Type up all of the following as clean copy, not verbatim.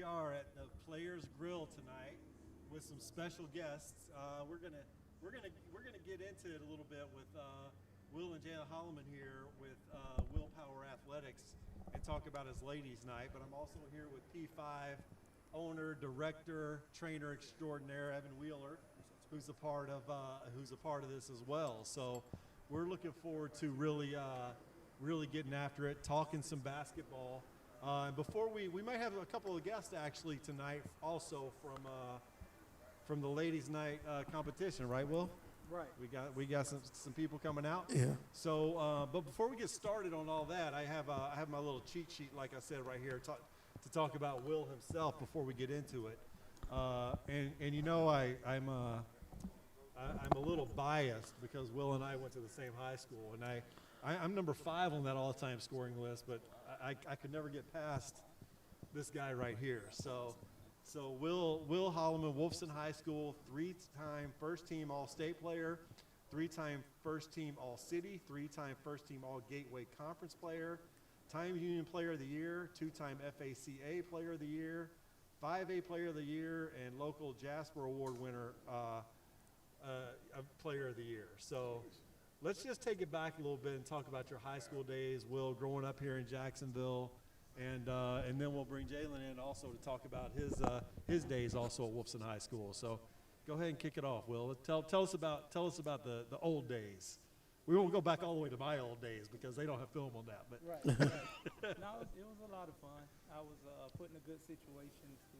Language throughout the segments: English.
are at the Players Grill tonight with some special guests. We're gonna get into it a little bit with Will and Jayla Holloman here with Willpower Athletics and talk about his ladies' night. But I'm also here with P5 owner, director, trainer extraordinaire Evan Wheeler, who's a part of this as well. So we're looking forward to really getting after it, talking some basketball. Before we might have a couple of guests actually tonight, also from the ladies' night competition, right, Will? Right. We got some people coming out. Yeah. So, but before we get started on all that, I have my little cheat sheet, like I said, right here, to talk about Will himself before we get into it. And you know, I'm a little biased because Will and I went to the same high school, and I'm number 5 on that all-time scoring list, but I could never get past this guy right here. So Will Holloman, Wolfson High School, 3-time first-team All-State player, 3-time first-team All-City, 3-time first-team All-Gateway Conference player, Time Union Player of the Year, 2-time FACA Player of the Year, 5A Player of the Year, and local Jasper Award winner, Player of the Year. So let's just take it back a little bit and talk about your high school days, Will, growing up here in Jacksonville, and then we'll bring Jalen in also to talk about his days also at Wolfson High School. So go ahead and kick it off, Will. Tell us about the old days. We won't go back all the way to my old days because they don't have film on that. But Right. No, it was a lot of fun. I was put in a good situation to,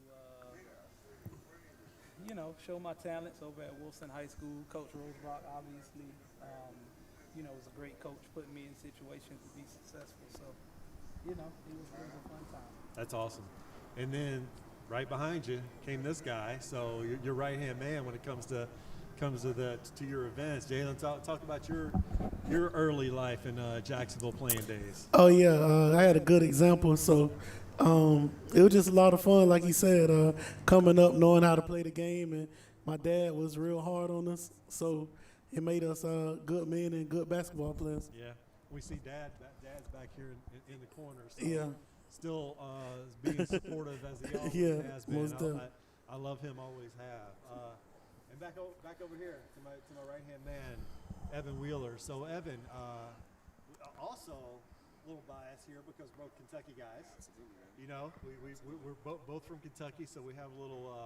show my talents over at Wolfson High School. Coach Rosebrock, obviously, was a great coach, putting me in situations to be successful. So, it was a fun time. that's awesome. And then right behind you came this guy. So your right-hand man when it comes to your events. Jalen, talk about your early life in Jacksonville playing days. Oh yeah, I had a good example. So it was just a lot of fun, like you said, coming up, knowing how to play the game, and my dad was real hard on us, so it made us good men and good basketball players. Yeah, we see Dad's back here in the corner. So Yeah. Still being supportive as he always Yeah, has been. most definitely. I love him, always have. And back over here to my right-hand man, Evan Wheeler. So Evan, also a little biased here because we're both Kentucky guys. You know, we're both from Kentucky, so we have a little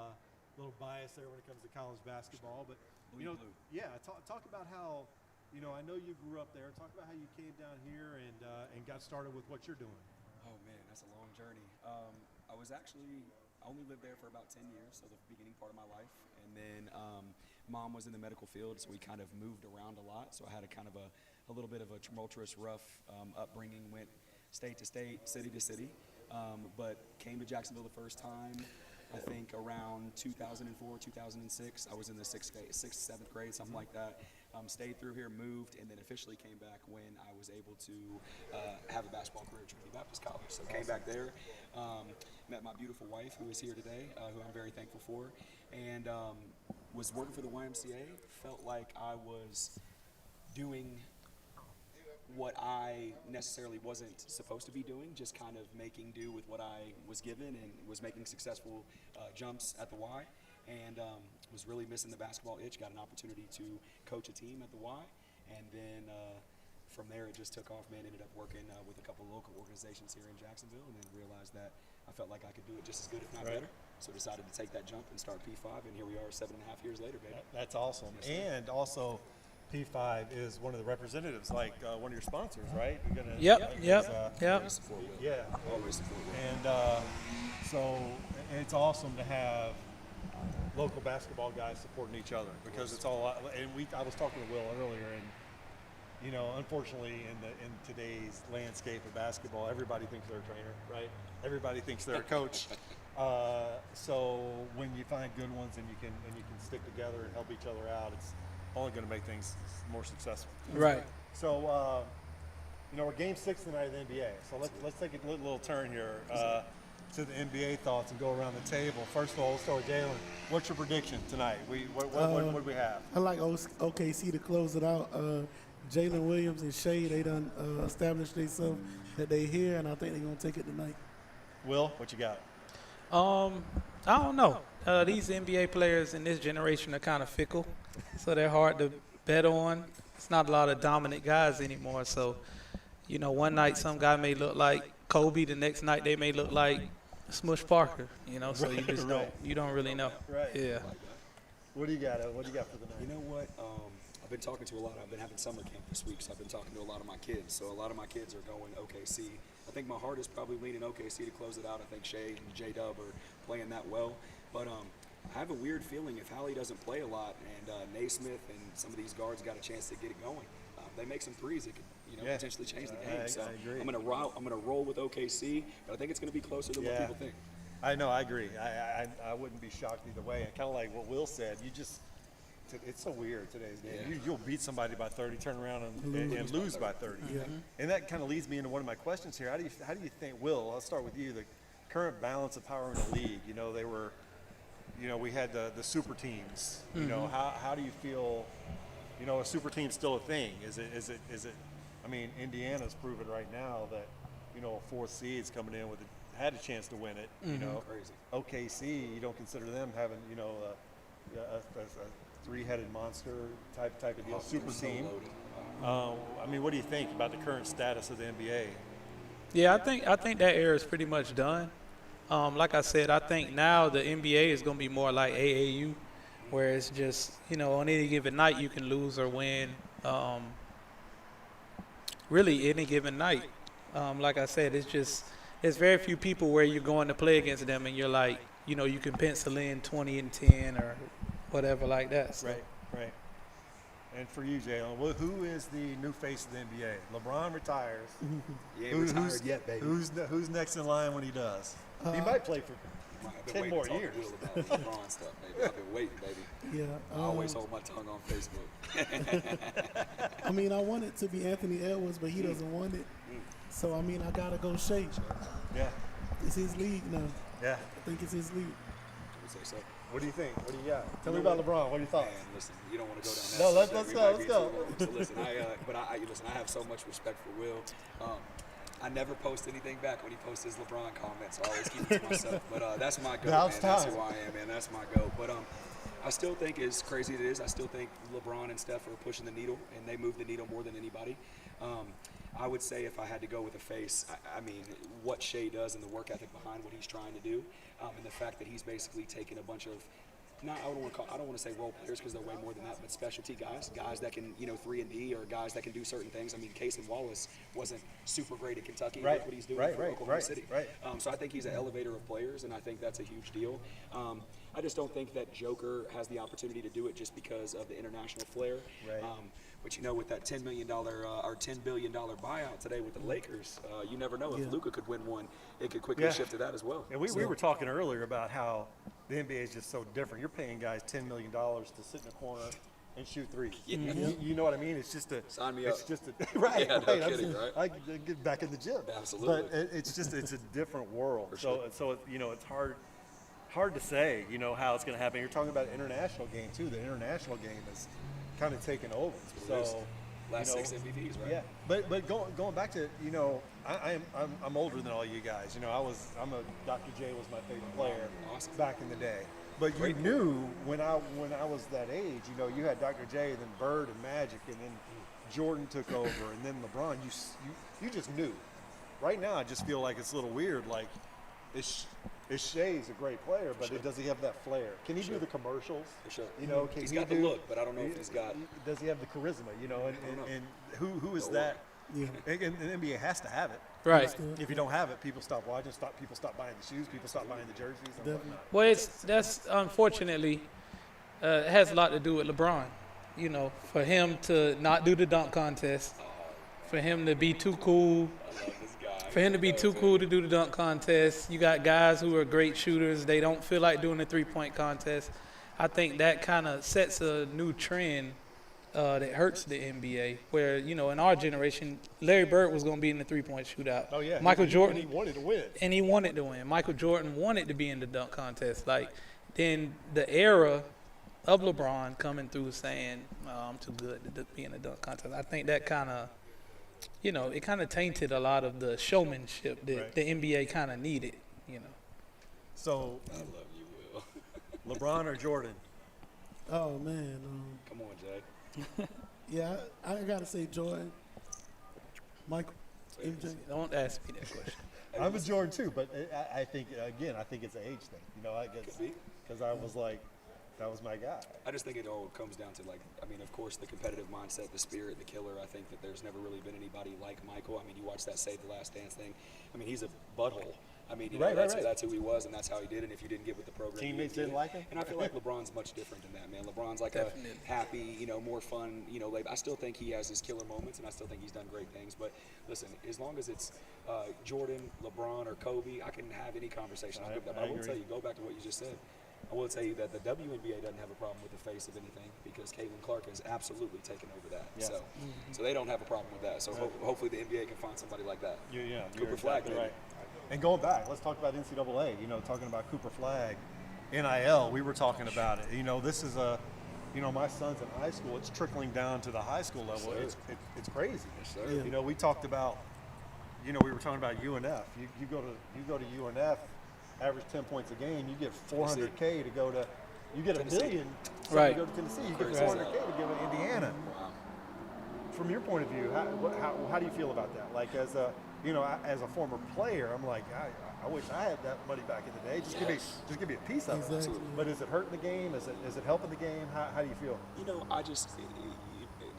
bias there when it comes to college basketball. But Blue. yeah, talk about how, I know you grew up there. Talk about how you came down here and got started with what you're doing. Oh man, that's a long journey. I only lived there for about 10 years, so the beginning part of my life. And then mom was in the medical field, so we kind of moved around a lot. So I had a little bit of a tumultuous, rough upbringing, went state to state, city to city, but came to Jacksonville the first time, I think around 2004, 2006. I was in the 6th, 7th grade, something like that. Stayed through here, moved, and then officially came back when I was able to have a basketball career at Trinity Baptist College. So came back there, met my beautiful wife who is here today, who I'm very thankful for, and was working for the YMCA. Felt like I was doing what I necessarily wasn't supposed to be doing, just kind of making do with what I was given, and was making successful jumps at the Y. And was really missing the basketball itch. Got an opportunity to coach a team at the Y, and then from there it just took off, man. Ended up working with a couple of local organizations here in Jacksonville, and then realized that I felt like I could do it just as good, if not better. So decided to take that jump and start P5, and here we are 7.5 years later, baby. That's awesome. Yes, and also, P5 is one of the representatives, like one of your sponsors, right? You're gonna, Yep. Always support Will. Yeah. Always support Will. And so it's awesome to have local basketball guys supporting each other because it's all. And I was talking to Will earlier, and unfortunately, in today's landscape of basketball, everybody thinks they're a trainer, right? Everybody thinks they're a coach. So when you find good ones and you can stick together and help each other out, it's only going to make things more successful. Right. So we're Game 6 tonight of the NBA. So let's take a little turn here to the NBA thoughts and go around the table. First of all, let's start with Jalen. What's your prediction tonight? What do we have? I like OKC to close it out. Jalen Williams and Shea, they done established themselves that they here, and I think they're gonna take it tonight. Will, what you got? I don't know. These NBA players in this generation are kind of fickle, so they're hard to bet on. It's not a lot of dominant guys anymore. So, one night some guy may look like Kobe, the next night they may look like Smush Parker. So you just don't really know. Right. Yeah. What do you got? What do you got for the night? You know what? I've been talking to a lot. I've been having summer camp this week, so I've been talking to a lot of my kids. So a lot of my kids are going OKC. I think my heart is probably leaning OKC to close it out. I think Shea and J-Dub are playing that well. But I have a weird feeling if Hallie doesn't play a lot and Naismith and some of these guards got a chance to get it going, they make some threes, it could potentially change the game. So I agree. I'm gonna roll with OKC, but I think it's gonna be closer than what people think. I know, I agree. I wouldn't be shocked either way. And kind of like what Will said, it's so weird today's game. Yeah. You'll beat somebody by 30, turn around and lose by 30. Yeah. And that kind of leads me into one of my questions here. How do you think, Will? I'll start with you. The current balance of power in the league. They were, we had the super teams. How do you feel? A super team's still a thing. Is it? I mean, Indiana's proven right now that a fourth seed's coming in had a chance to win it. Crazy. OKC, you don't consider them having a three-headed monster type of deal, super So team. loaded. I mean, what do you think about the current status of the NBA? Yeah, I think that era is pretty much done. Like I said, I think now the NBA is going to be more like AAU, where it's just, on any given night you can lose or win. Really, any given night. Like I said, it's very few people where you're going to play against them and you're like, you can pencil in 20 and 10 or whatever like that. So. Right. And for you, Jalen, who is the new face of the NBA? LeBron retires. He ain't retired yet, baby. Who's next in line when he does? He might play for I've been 10 waiting more to talk to years. Will about LeBron stuff, baby. I've been waiting, baby. Yeah. I always hold my tongue on Facebook. I mean, I want it to be Anthony Edwards, but he doesn't want it. So, I mean, I got to go Shea. Yeah. It's his league now. Yeah. I think it's his league. I would say so. What do you think? What do you got? Tell me about LeBron. What are your thoughts? Man, listen, you don't want to go down that. No, let's subject. go, We might let's be go. too long. So listen, I have so much respect for Will. I never post anything back when he posts his LeBron comments. So I always keep it to myself. But that's my go, Now man. it's That's time. who I am, man. That's my go. But I still think, as crazy as it is, I still think LeBron and Steph are pushing the needle, and they move the needle more than anybody. I would say if I had to go with a face, I mean, what Shea does and the work ethic behind what he's trying to do, and the fact that he's basically taken a bunch of, I don't want to say role players because they're way more than that, but specialty guys that can, 3-and-D, or guys that can do certain things. I mean, Wallace wasn't super great at Kentucky. Right, Look what he's doing right, for right, Oklahoma right, City. right. So I think he's an elevator of players, and I think that's a huge deal. I just don't think that Joker has the opportunity to do it just because of the international flair. Right. But with that $10 million or $10 billion buyout today with the Lakers, you never know if Yeah. Luka could win one. It could quickly shift to that as well. And we were talking earlier about how the NBA is just so different. You're paying guys $10 million to sit in a corner and shoot threes. Yeah. You know what I mean? It's just a. Sign me it's up. just a right. Yeah, no right. kidding, right? I get back in the gym. Absolutely. But it's a different world. For So sure. it's hard to say how it's going to happen. You're talking about an international game too. The international game is kind of taken over. what it is. So. Last 6 MVPs, right? Yeah, but going back to I'm older than all you guys. I'm a Dr. J was my favorite player Awesome. back in the day. But Great you knew when I was that age. You had Dr. J, then Bird and Magic, and then Jordan took over, and then LeBron. You just knew. Right now, I just feel like it's a little weird. Like, Shea's a great player, but does he have that flair? Can he do the commercials? For sure. Can He's he got the look, but I don't know if he's got. Does he have the charisma? And who is The that? Yeah. And the NBA has to have it. Right. If you don't have it, people stop watching. People stop buying the shoes. People stop buying the jerseys and Definitely. whatnot. Well, that's unfortunately, it has a lot to do with LeBron. For him to not do the dunk contest, for him to be too cool, I love this guy. for him to be too cool to do the dunk contest. You got guys who are great shooters. They don't feel like doing the three-point contest. I think that kind of sets a new trend that hurts the NBA. Where in our generation, Larry Bird was going to be in the three-point shootout. Oh yeah, Michael Jordan. He wanted to win. And he wanted to win. Michael Jordan wanted to be in the dunk contest. Then the era of LeBron coming through saying, I'm too good to be in the dunk contest. I think that kind of, it kind of tainted a lot of the showmanship that Right. the NBA kind of needed, So, I love you, Will. LeBron or Jordan? Oh man, Come on, Jay. yeah, I gotta say Jordan, Michael, MJ. Don't ask me that question. I'm a Jordan too, but I think I think it's an age thing. You know, I guess Could be. because I was like, that was my guy. I just think it all comes down to, like, I mean, of course, the competitive mindset, the spirit, the killer. I think that there's never really been anybody like Michael. I mean, you watch that Save the Last Dance thing. I mean, he's a butthole. I mean, you know, Right. that's who he was, and that's how he did. And if you didn't get with the program, Teammates you didn't like him? And I feel like LeBron's much different than that, man. LeBron's like Definitely. a happy, you know, more fun, you know. Like, I still think he has his killer moments, and I still think he's done great things. But listen, as long as it's Jordan, LeBron, or Kobe, I can have any conversation. I But I will agree. tell you, go back to what you just said. I will tell you that the WNBA doesn't have a problem with the face of anything because Caitlin Clark has absolutely taken over that. Yes. So they don't have a problem with that. So hopefully the NBA can find somebody like that. You're Cooper Flag, exactly baby. right. And going back, let's talk about NCAA. You know, talking about Cooper Flag, NIL. We were talking about it. You know, this is my son's in high school. It's trickling down to the high school level. Yes, It's crazy. Yes, sir. Yeah. You know, we talked about. You know, we were talking about UNF. You go to UNF, average 10 points a game. You get $400K to go to. You get Tennessee. $1 million Right. to go to Tennessee. You get Crazy. $400K to go to Indiana. Wow. From your point of view, how do you feel about that? Like as a as a former player, I'm like I wish I had that money back in the day. Just give me a piece of it. Exactly. But is it hurting the game? Is it helping the game? How do you feel? You know,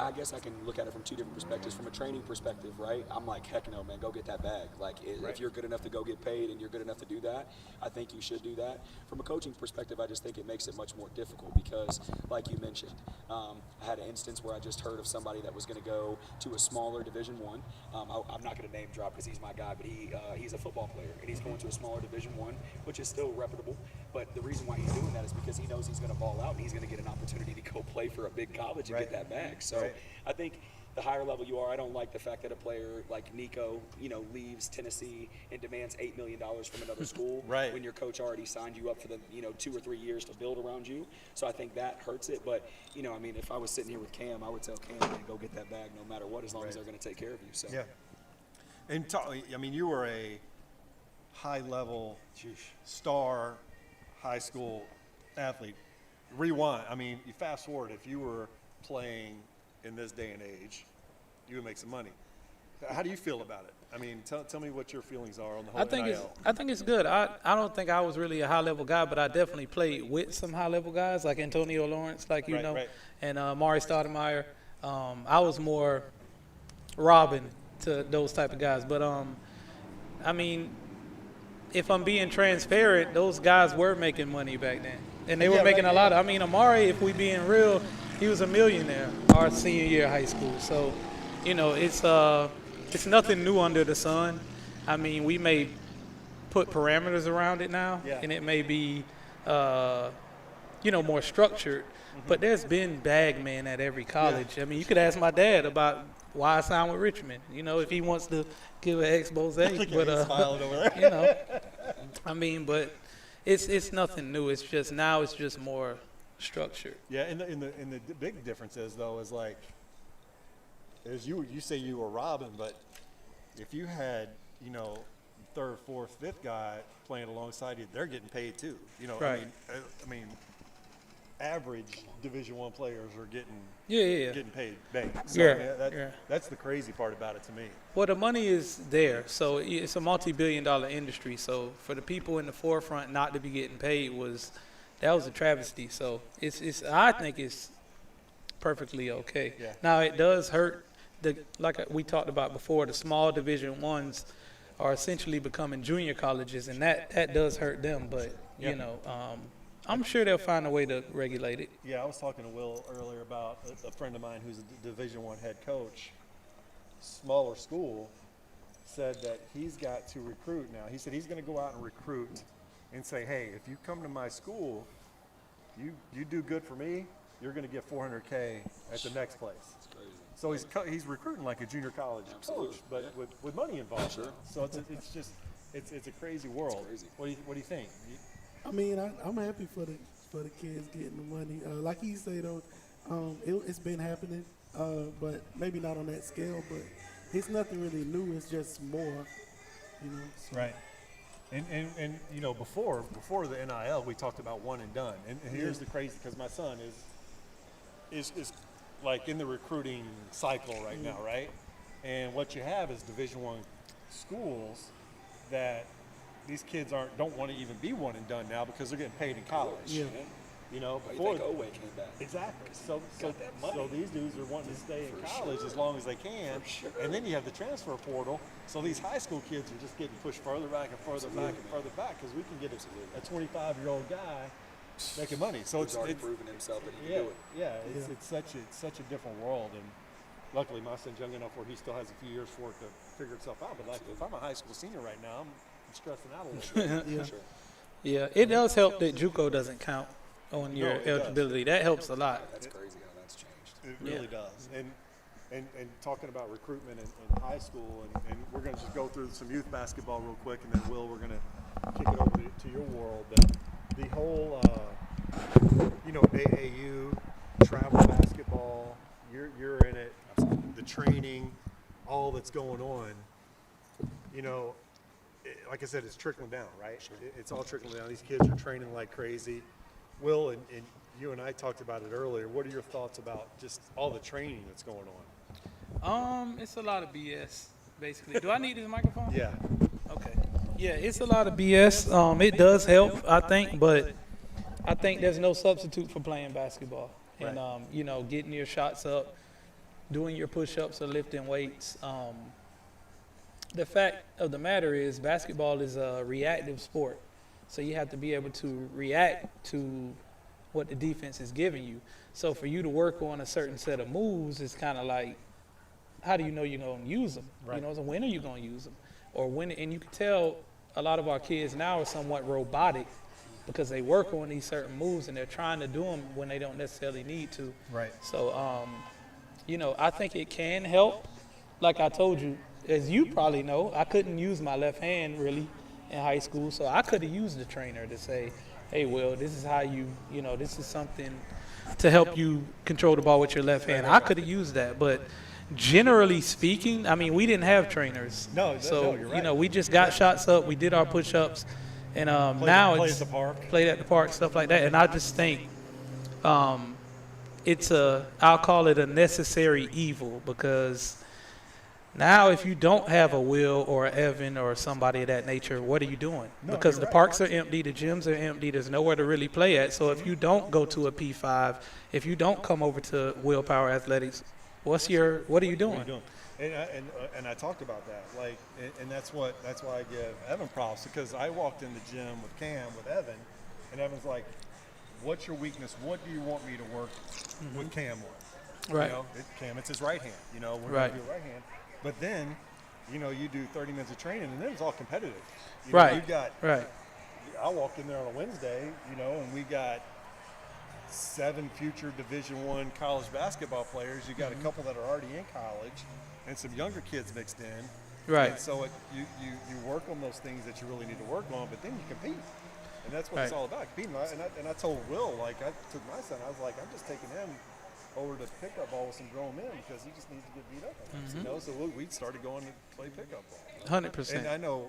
I guess I can look at it from two different perspectives. From a training perspective, right? I'm like, heck no, man, go get that bag. Like, if you're good enough to go get paid and you're good enough to do that, I think you should do that. From a coaching perspective, I just think it makes it much more difficult because, like you mentioned, I had an instance where I just heard of somebody that was going to go to a smaller Division One. I'm not going to name drop because he's my guy, but he's a football player and he's going to a smaller Division One, which is still reputable. But the reason why he's doing that is because he knows he's going to ball out and he's going to get an opportunity to go play for a big college and get that bag. So I think the higher level you are, I don't like the fact that a player like Nico, you know, leaves Tennessee and demands $8 million from another school Right. when your coach already signed you up for the, 2 or 3 years to build around you. So I think that hurts it. But, I mean, if I was sitting here with Cam, I would tell Cam, man, go get that bag no matter what, as long as they're going to take care of you. So Yeah. And I mean, you were a high-level star high school athlete. Rewind. I mean, you fast forward. If you were playing in this day and age, you would make some money. How do you feel about it? I mean, tell me what your feelings are on the whole I think NIL. it's good. I don't think I was really a high level guy, but I definitely played with some high level guys like Antonio Lawrence, like you know, Right. and Mari Stoudemire. I was more Robin to those type of guys, but I mean, if I'm being transparent, those guys were making money back then, and they were making a lot. I mean, Amari, if we being real, he was a millionaire our senior year of high school. So, it's nothing new under the sun. I mean, we may put parameters around it now, and it may be, more structured. But there's been bag men at every college. I mean, you could ask my dad about why I signed with Richmond. If he wants to give an expose. But He's smiling over there. I mean, but it's nothing new. It's just now it's just more structured. Yeah, and the big difference is though is like, as you say you were Robin, but if you had third, fourth, fifth guy playing alongside you, they're getting paid too. Right. I mean, average Division I players are getting getting paid big. So, Yeah, I mean, that's the crazy part about it to me. Well, the money is there, so it's a multi-billion-dollar industry. So for the people in the forefront not to be getting paid was a travesty. So it's I think it's perfectly okay. Yeah. Now it does hurt like we talked about before. The small Division Ones are essentially becoming junior colleges, and that does hurt them. But I'm sure they'll find a way to regulate it. Yeah, I was talking to Will earlier about a friend of mine who's a Division I head coach, smaller school, said that he's got to recruit now. He said he's going to go out and recruit and say, hey, if you come to my school, you do good for me, you're going to get $400K at the next place. it's crazy. So he's recruiting like a junior college coach, but with money involved. Sure. So it's a crazy world. crazy. What do you think? I mean, I'm happy for the kids getting the money. Like he said, though, it's been happening, but maybe not on that scale. But it's nothing really new. It's just more, So. Right. And you know, before the NIL, we talked about one and done. And here's the crazy, because my son is like in the recruiting cycle right now, right? And what you have is Division I schools that these kids don't want to even be one and done now because they're getting paid in college. Yeah. You know, Why before you think Oway came back? exactly. So that money. so these dudes are wanting to stay in For college sure. as long as they can, For sure. and then you have the transfer portal. So these high school kids are just getting pushed further back and further back and further back because we can get a 25-year-old guy making money. So He's already proven himself that he yeah, can do it. it's such a different world, and luckily my son's young enough where he still has a few years for it to figure itself out. But like if I'm a high school senior right now, I'm stressing out a little bit. Yeah. For sure. Yeah, it does help that JUCO doesn't count on your it does. eligibility. That helps a lot. That's crazy how that's changed. It really Yeah. does. And talking about recruitment in high school, and we're going to just go through some youth basketball real quick, and then Will, we're going to kick it over to your world. The whole, you know, AAU, travel basketball, you're in it, the training, all that's going on, you know, like I said, it's trickling down, right? Sure. It's all trickling down. These kids are training like crazy. Will, and you and I talked about it earlier. What are your thoughts about just all the training that's going on? It's a lot of BS, basically. Do I need this microphone? Yeah. Okay. Yeah, it's a lot of BS. It does help, I think, but I think there's no substitute for playing basketball. And, Right. you know, getting your shots up, doing your push-ups or lifting weights. The fact of the matter is basketball is a reactive sport. So you have to be able to react to what the defense is giving you. So for you to work on a certain set of moves is kind of like, how do you know you're going to use them? Right. You know, so when are you going to use them? Or when, and you can tell a lot of our kids now are somewhat robotic because they work on these certain moves and they're trying to do them when they don't necessarily need to. Right. So, you know, I think it can help. Like I told you, as you probably know, I couldn't use my left hand really in high school, so I could have used the trainer to say, hey, Will, this is how you know, this is something to help you control the ball with your left hand. I could have used that, but generally speaking, I mean, we didn't have trainers. No, So, you're you right. know, we just got shots up, we did our push-ups, and now play it's at the park. played at the park, stuff like that. And I just think I'll call it a necessary evil because now if you don't have a Will or an Evan or somebody of that nature, what are you doing? No, Because you're the right. parks are empty, the gyms are empty, there's nowhere to really play at. So if you don't go to a P5, if you don't come over to Willpower Athletics, what are you What are you doing? doing? And I talked about that, like, and that's why I give Evan props, because I walked in the gym with Cam, with Evan, and Evan's like, what's your weakness? What do you want me to work with Cam on? Right. You know, Cam, it's his right hand. You know, we're Right. going to do right hand. But then, you know, you do 30 minutes of training, and then it's all competitive. You know, Right. You've got, Right. I walked in there on a Wednesday, you know, and we got 7 future Division I college basketball players. You got a couple that are already in college, and some younger kids mixed in. Right. And so you work on those things that you really need to work on, but then you compete. And that's what it's Right. all about, competing. And I told Will, like, I took my son, I was like, I'm just taking him over to pickup ball with some grown men because he just needs to get beat up. You know, so we started going to play pickup ball. 100%. And I know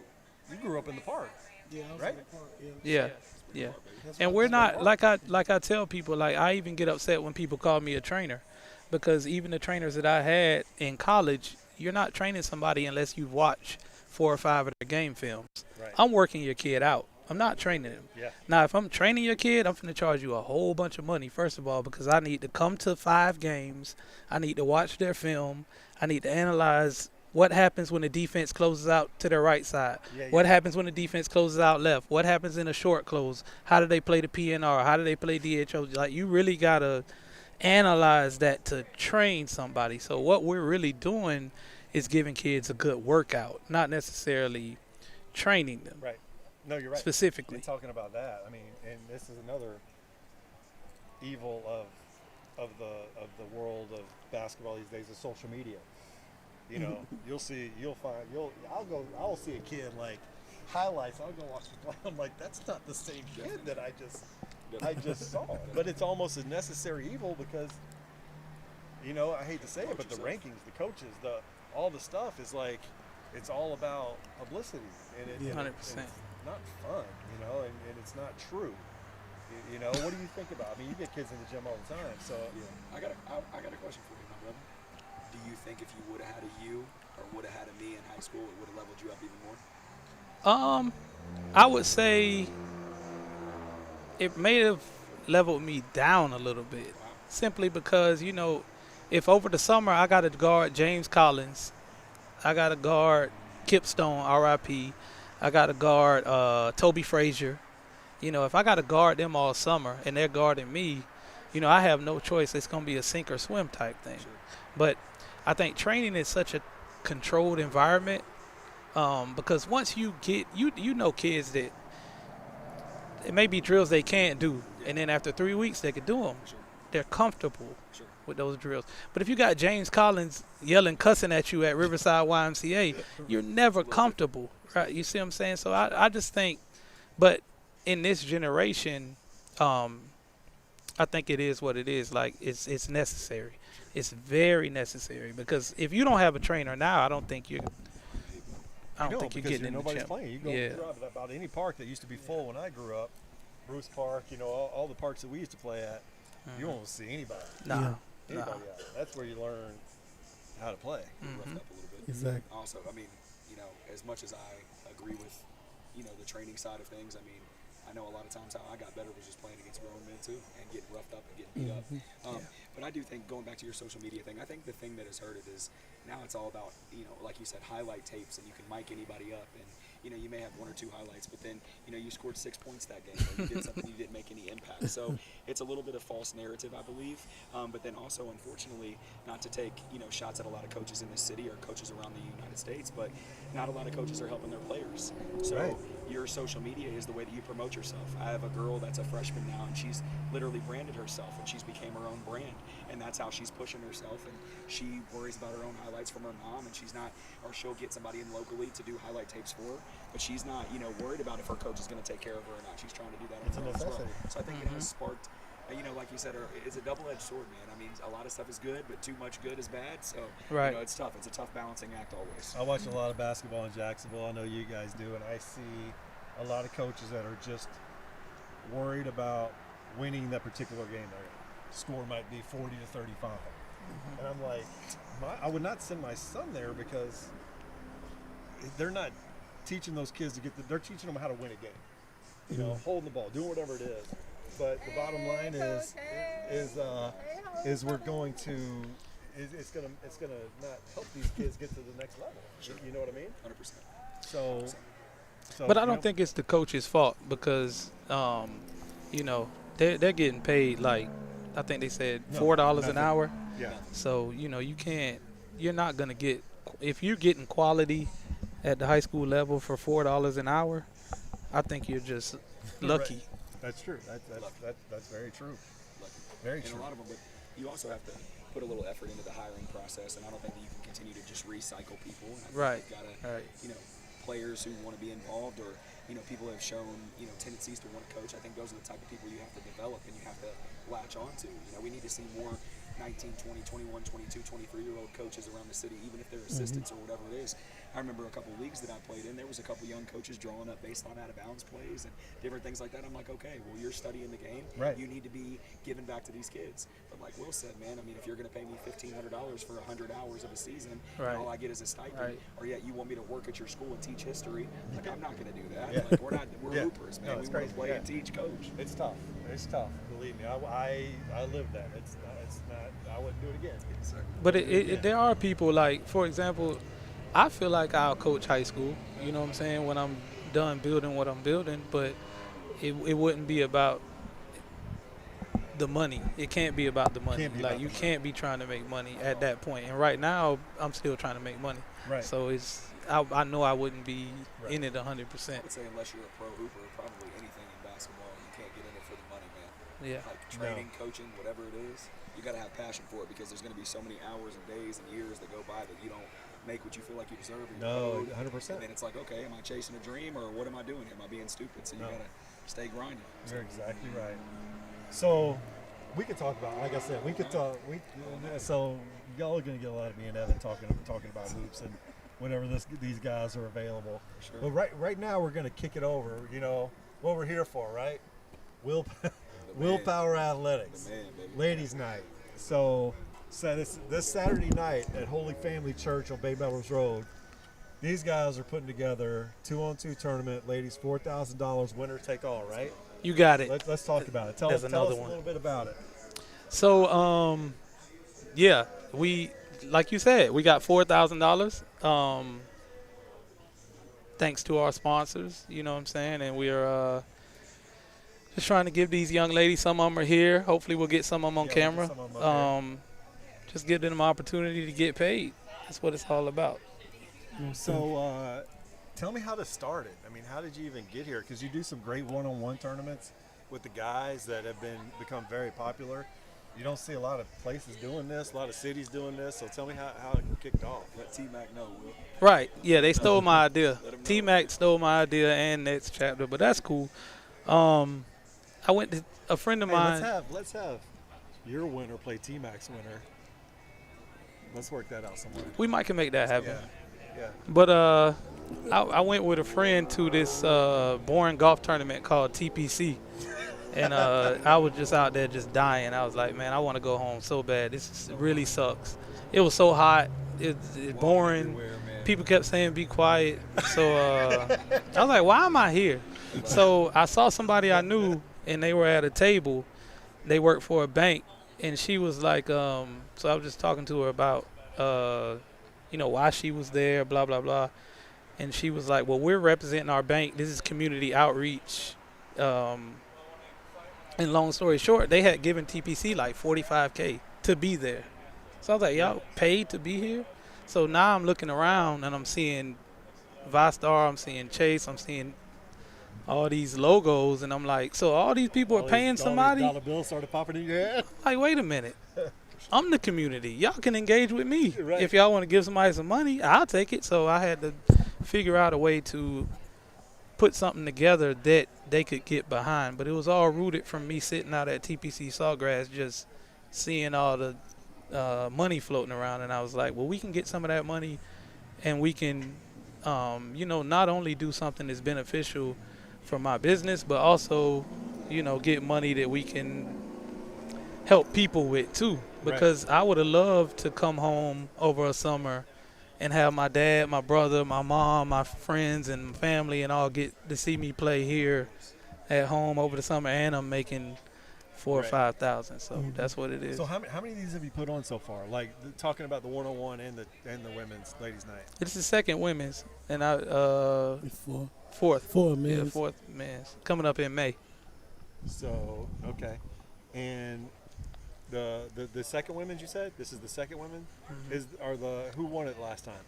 you grew up in the park. Yeah, I was Right? in the park, Yeah, yeah. That's And what we're it's not like I tell people, like I even get upset when people call me a trainer, because even the trainers that I had in college, you're not training somebody unless you've watched 4 or 5 of their game films. Right. I'm working your kid out. I'm not training him. Yeah. Now, if I'm training your kid, I'm going to charge you a whole bunch of money, first of all, because I need to come to 5 games. I need to watch their film. I need to analyze what happens when the defense closes out to their right side. Yeah, What yeah. happens when the defense closes out left? What happens in a short close? How do they play the PNR? How do they play DHO? Like, you really got to analyze that to train somebody. So what we're really doing is giving kids a good workout, not necessarily training them. Right. No, you're right. Specifically. And talking about that, I mean, and this is another evil of the world of basketball these days is social media. You know, I'll see a kid like highlights. I'll go watch the play. I'm like, that's not the same kid that I just saw. But it's almost a necessary evil because, you know, I hate to say it, but the rankings, the coaches, all the stuff is like, it's all about publicity. And Yeah. 100%. not fun, you know, and it's not true. You know, what do you think about? I mean, you get kids in the gym all the time, so. Yeah. I got a question for you, my brother. Do you think if you would have had a you or would have had a me in high school, it would have leveled you up even more? I would say it may have leveled me down a little bit, simply because, you know, if over the summer I got to guard James Collins, I got to guard Kip Stone, R.I.P., I got to guard Toby Frazier. You know, if I got to guard them all summer and they're guarding me, you know, I have no choice. It's going to be a sink or swim type thing. Sure. But I think training is such a controlled environment, because once you get, you know, kids that it may be drills they can't do, and then after 3 weeks they could do them. Sure. They're comfortable Sure. with those drills. But if you got James Collins yelling, cussing at you at Riverside YMCA, you're never comfortable, right? You see what I'm saying? So I just think, but in this generation, I think it is what it is. Like, it's necessary. It's very necessary, because if you don't have a trainer now, I don't think you're getting in the nobody's gym. playing. You go about any park that used to be full when I grew up, Bruce Park, you know, all the parks that we used to play at, you won't see anybody. Nah. Anybody out. That's where you learn how to play. Roughed up a little bit. Exactly. Also, I mean, you know, as much as I agree with, you know, the training side of things, I mean, I know a lot of times how I got better was just playing against grown men too and getting roughed up and getting beat up. But I do think, going back to your social media thing, I think the thing that has hurt it is now it's all about, you know, like you said, highlight tapes, and you can mic anybody up, and, you know, you may have 1 or 2 highlights, but then, you know, you scored 6 points that game, or you did something, you didn't make any impact. So it's a little bit of false narrative, I believe. But then also, unfortunately, not to take, you know, shots at a lot of coaches in the city or coaches around the United States, but not a lot of coaches are helping their players. So your social media is the way that you promote yourself. I have a girl that's a freshman now, and she's literally branded herself, and she's became her own brand, and that's how she's pushing herself. And she worries about her own highlights from her mom, and she's not, or she'll get somebody in locally to do highlight tapes for her, but she's not, you know, worried about if her coach is going to take care of her or not. She's trying to do that on her own as well. So I think it has sparked, you know, like you said, it's a double-edged sword, man. I mean, a lot of stuff is good, but too much good is bad. So, you know, it's tough. It's a tough balancing act always. I watch a lot of basketball in Jacksonville. I know you guys do, and I see a lot of coaches that are just worried about winning that particular game. Their score might be 40 to 35. And I'm like, I would not send my son there, because they're not teaching those kids to they're teaching them how to win a game. You know, holding the ball, doing whatever it is. But the bottom line is we're going to, it's gonna not help these kids get to the next level. Sure. You know what I mean? 100%. So But I don't think it's the coach's fault, because, you know, they're getting paid, like, I think they said $4 an hour. Yeah. So, you know, you're not going to get, if you're getting quality at the high school level for $4 an hour, I think you're just lucky. Right. That's true. That's very true. Lucky. Very and true. a lot of them, but you also have to put a little effort into the hiring process, and I don't think that you can continue to just recycle people. And I think you've got to, you know, players who want to be involved, or, you know, people who have shown, you know, tendencies to want to coach. I think those are the type of people you have to develop and you have to latch on to. You know, we need to see more 19, 20, 21, 22, 23-year-old coaches around the city, even if they're assistants or whatever it is. I remember a couple of leagues that I played in, there was a couple young coaches drawing up baseline out-of-bounds plays and different things like that. I'm like, okay, well, you're studying the game. Right. You need to be giving back to these kids. But like Will said, man, I mean, if you're going to pay me $1,500 for 100 hours of a season, and all I get is a stipend, or yet you want me to work at your school and teach history, like, I'm not going to do that. Yeah. Like, we're hoopers, man. No, we want to play and teach, coach. It's tough. It's tough. Believe me, I lived that. It's not. I wouldn't do it again. But there are people, like, for example, I feel like I'll coach high school, you know what I'm saying, when I'm done building what I'm building, but it wouldn't be about the money. It can't be about the money. Like, you can't be trying to make money at that point. And right now, I'm still trying to make money. Right. So I know I wouldn't be in it 100%. I would say unless you're a pro hooper, probably anything in basketball, you can't get in it for the money, man. Yeah. Like training, coaching, whatever it is, you got to have passion for it, because there's going to be so many hours and days and years that go by that you don't make what you feel like you deserve. No, 100%. And then it's like, okay, am I chasing a dream, or what am I doing? Am I being stupid? So you got to stay grinding. You're exactly right. So we could talk about, like I said, we could talk. So y'all are going to get a lot of me and Evan talking about hoops, and whenever these guys are available. Sure. But right now we're going to kick it over. You know what we're here for, right? Willpower Athletics, The man, baby. Ladies Night. So this Saturday night at Holy Family Church on Bay Melrose Road, these guys are putting together 2-on-2 tournament, ladies, $4,000 winner take all, right? You got it. Let's talk about it. Tell us another a one. little bit about it. So, yeah, we, like you said, we got $4,000. Thanks to our sponsors, you know what I'm saying? And we are just trying to give these young ladies, some of them are here. Hopefully we'll get some of them on Yeah, camera. we'll get some of 'em up Just give them an opportunity to get paid. That's what it's all about. So tell me how this started. I mean, how did you even get here? Because you do some great one-on-one tournaments with the guys that have become very popular. You don't see a lot of places doing this, a lot of cities doing this. So tell me how it kicked off. Let T-Mac know, Will. Right. Yeah, they stole my idea. Let 'em know. T-Mac stole my idea and next chapter, but that's cool. I went to a friend of Hey, mine. let's have your winner play T-Mac's winner. Let's work that out somewhere. We might can make that happen. Yeah. But I went with a friend to this boring golf tournament called TPC. And I was just out there just dying. I was like, man, I want to go home so bad. This really sucks. It was so hot. It's boring. Everywhere, man. People kept saying be quiet. So I was like, why am I here? So I saw somebody I knew, and they were at a table. They worked for a bank. And she was like, so I was just talking to her about, why she was there, blah, blah, blah. And she was like, well, we're representing our bank. This is community outreach. And long story short, they had given TPC like $45K to be there. So I was like, y'all paid to be here? So now I'm looking around and I'm seeing Vistar, I'm seeing Chase, I'm seeing all these logos, and I'm like, so all these people are paying somebody? Dollar bills started popping in your head. Like, wait a minute. I'm the community. Y'all can engage with me. Right. If y'all want to give somebody some money, I'll take it. So I had to figure out a way to put something together that they could get behind. But it was all rooted from me sitting out at TPC Sawgrass, just seeing all the money floating around. And I was like, well, we can get some of that money, and we can, not only do something that's beneficial for my business, but also, get money that we can help people with too. Because I would have loved to come home over a summer and have my dad, my brother, my mom, my friends, and family, and all get to see me play here at home over the summer, and I'm making $4,000 or $5,000. So that's what it is. So how many of these have you put on so far? Like talking about the one-on-one and the women's ladies' night. It's the second women's, and Four. fourth. Four Yeah, men. fourth men's coming up in May. So okay, and the second women's, you said this is the second women. Who won it last time?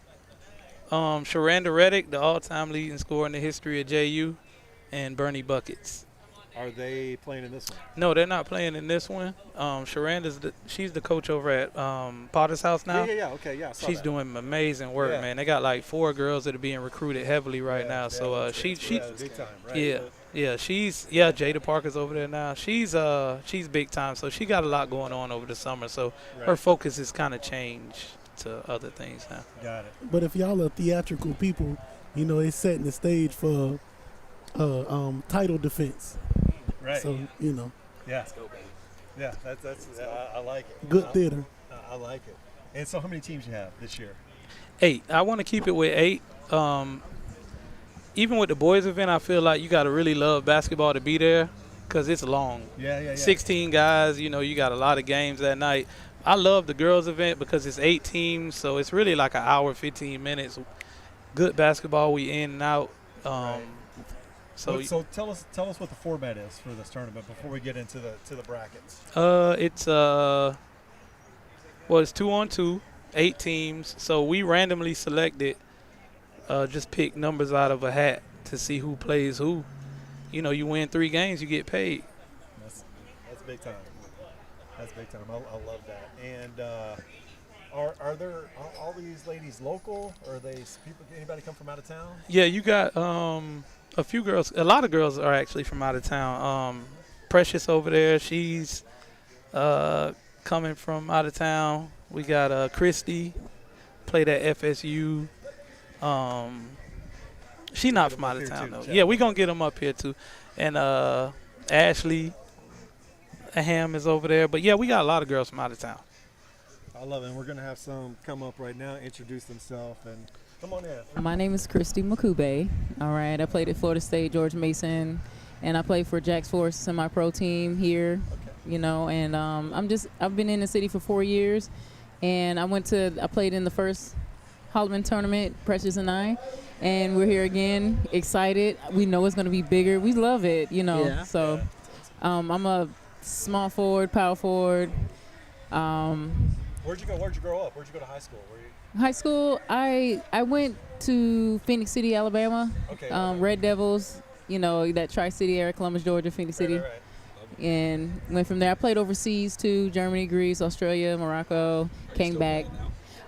Sharanda Reddick, the all-time leading scorer in the history of JU, and Bernie Buckets. Are they playing in this one? No, they're not playing in this one. Sharanda's she's the coach over at Potter's House now. Yeah. Okay, yeah. I saw She's that. doing amazing work, Yeah. man. They got like 4 girls that are being recruited heavily right now. So that's she big time, right? she's Jada Parker's over there now. She's big time. So she got a lot going on over the summer. So Right. her focus has kind of changed to other things now. Got it. But if y'all are theatrical people, it's setting the stage for title defense. Right. So, yeah. Let's go, baby. Yeah. That's I like it. good theater. I like it. And so how many teams you have this year? 8. I want to keep it with 8. Even with the boys event, I feel like you got to really love basketball to be there because it's long. Yeah. 16 guys, you got a lot of games that night. I love the girls event because it's 8 teams, so it's really like an hour, 15 minutes. Good basketball, we in and out. So tell us what the format is for this tournament before we get into the brackets. It's 2-on-2, 8 teams. So we randomly selected, just pick numbers out of a hat to see who plays who. You win 3 games, you get paid. That's big time. That's big time. I love that. And are all these ladies local, or are they people? Anybody come from out of town? Yeah, you got a few girls. A lot of girls are actually from out of town. Precious over there, she's coming from out of town. We got Christy, played at FSU. She not them from up out of here town too, though. Chad. Yeah, we gonna get them up here too. And Ashley Ham is over there. But yeah, we got a lot of girls from out of town. I love it. And we're going to have some come up right now, introduce themselves, and come on in. My name is Christy Makube. All right, I played at Florida State, George Mason, and I played for Jack's Force semi-pro team here. Okay. You know, and I've been in the city for 4 years, and I played in the first Holloman tournament, Precious and I, and we're here again, excited. We know it's going to be bigger. We love it, you know. Yeah. So I'm a small forward, power forward. Where'd you go? Where'd you grow up? Where'd you go to high school? Were you? High school, I went to Phoenix City, Alabama. Okay. Red Devils, you know, that Tri-City area, Columbus, Georgia, Phoenix City. Right. And went from there. I played overseas too, Germany, Greece, Australia, Morocco, came Still back. playing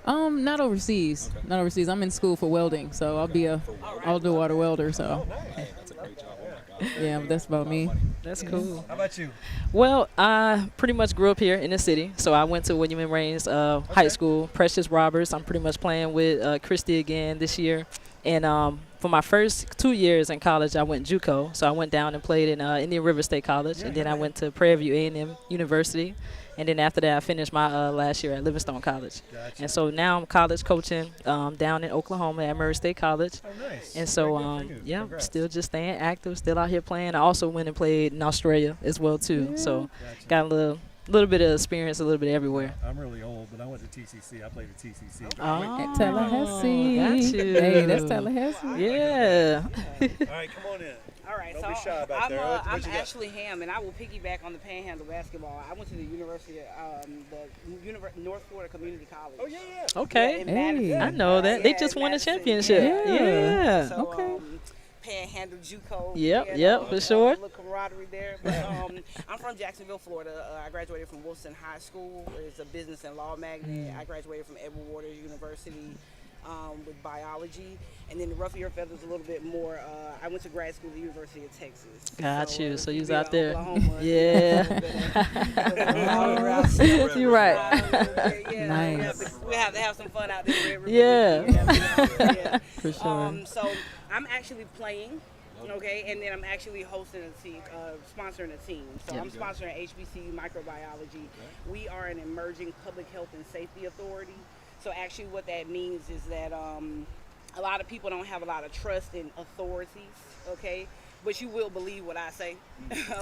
now? Not overseas. Okay. Not overseas. I'm in school for welding, so I'll be a underwater welder, so Oh, nice. Hey, that's a great job. Oh my God. yeah, but that's about me. That's cool. How about you? Well, I pretty much grew up here in the city, so I went to William and Raines High School. Precious Roberts. I'm pretty much playing with Christy again this year, and for my first 2 years in college, I went JUCO. So I went down and played in Indian River State College, and then I went to Prairie View A&M University, and then after that, I finished my last year at Livingstone College. Gotcha. And so now I'm college coaching down in Oklahoma at Murray State College. Oh, nice. And so, Very good for you. yeah, Congrats. still just staying active, still out here playing. I also went and played in Australia as well too. So Gotcha. got a little bit of experience, a little bit everywhere. I'm really old, but I went to TCC. I played at TCC. At Tallahassee. got you. Hey, that's Tallahassee. Yeah. All right, come on in. All right, Don't so be shy back I'm, there. What I'm you got? Ashley Ham, and I will piggyback on the Panhandle basketball. I went to the University of North Florida Community College. Oh, yeah. Okay. in Hey. Madison. I know that. They Yeah, just in won a Madison. championship. Yeah. So, Okay. Panhandle JUCO. Yep, you yep, know, for sure. A little camaraderie there. But I'm from Jacksonville, Florida. I graduated from Wilson High School. It's a business and law magnet. I graduated from Edward Waters University with biology. And then the rougher feathers a little bit more. I went to grad school at the University of Texas. Got you. So you was yeah, out there. Oklahoma, Yeah. You're right. Nice. We have to have some fun out there. Yeah. Yeah. For sure. So I'm actually playing, okay, and then I'm actually hosting a team, sponsoring a team. So I'm sponsoring HBCU Microbiology. We are an emerging public health and safety authority. So actually what that means is that a lot of people don't have a lot of trust in authorities, okay? But you will believe what I say.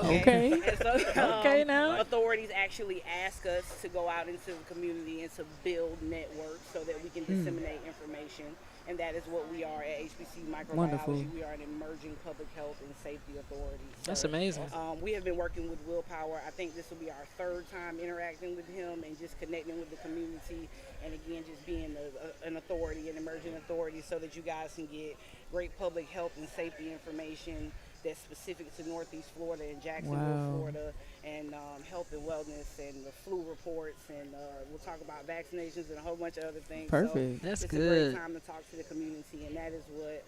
Okay. And so, Okay, now. authorities actually ask us to go out into the community and to build networks so that we can disseminate information. And that is what we are at HBC Microbiology. Wonderful. We are an emerging public health and safety authority. So, That's amazing. we have been working with Willpower. I think this will be our third time interacting with him and just connecting with the community. And again, just being an authority, an emerging authority, so that you guys can get great public health and safety information that's specific to Northeast Florida and Jacksonville, Wow. Florida, and health and wellness and the flu reports, and we'll talk about vaccinations and a whole bunch of other things. Perfect. So That's it's a good. great time to talk to the community, and that is what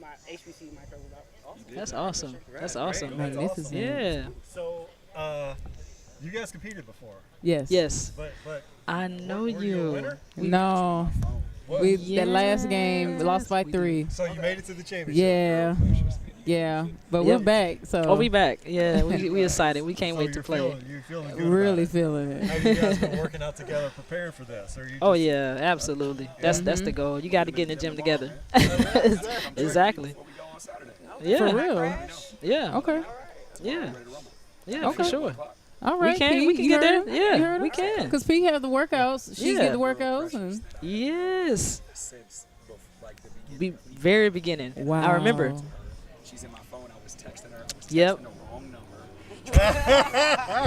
my HBC micro is about. That's awesome. That's Great. awesome. That's Magnificent. awesome. Yeah. So, you guys competed before, Yes. Yes. but I know were you a you. winner? No. What? We that last game we lost by Yes, we did. 3. So you made it to the championship. Yeah. Yeah. But Yep. we're back. So Oh, we back. Yeah, we excited. We can't So wait you're to play. You're feeling good really about feeling it. it. Have you guys been working out together, preparing for this? Or you Oh just- yeah, absolutely. That's the goal. You got to get in the gym together. Exactly. Yeah. For real. Yeah. Okay. Yeah. Yeah, for Okay. sure. All right. can- P, we can you get there. heard her? Yeah, You heard we her? can. Because P have the workouts. She Yeah. get the workouts. And Yes. Since like the Be beginning, very beginning. wow. I remember. she's in my phone. I was texting her. I was texting Yep. the wrong number.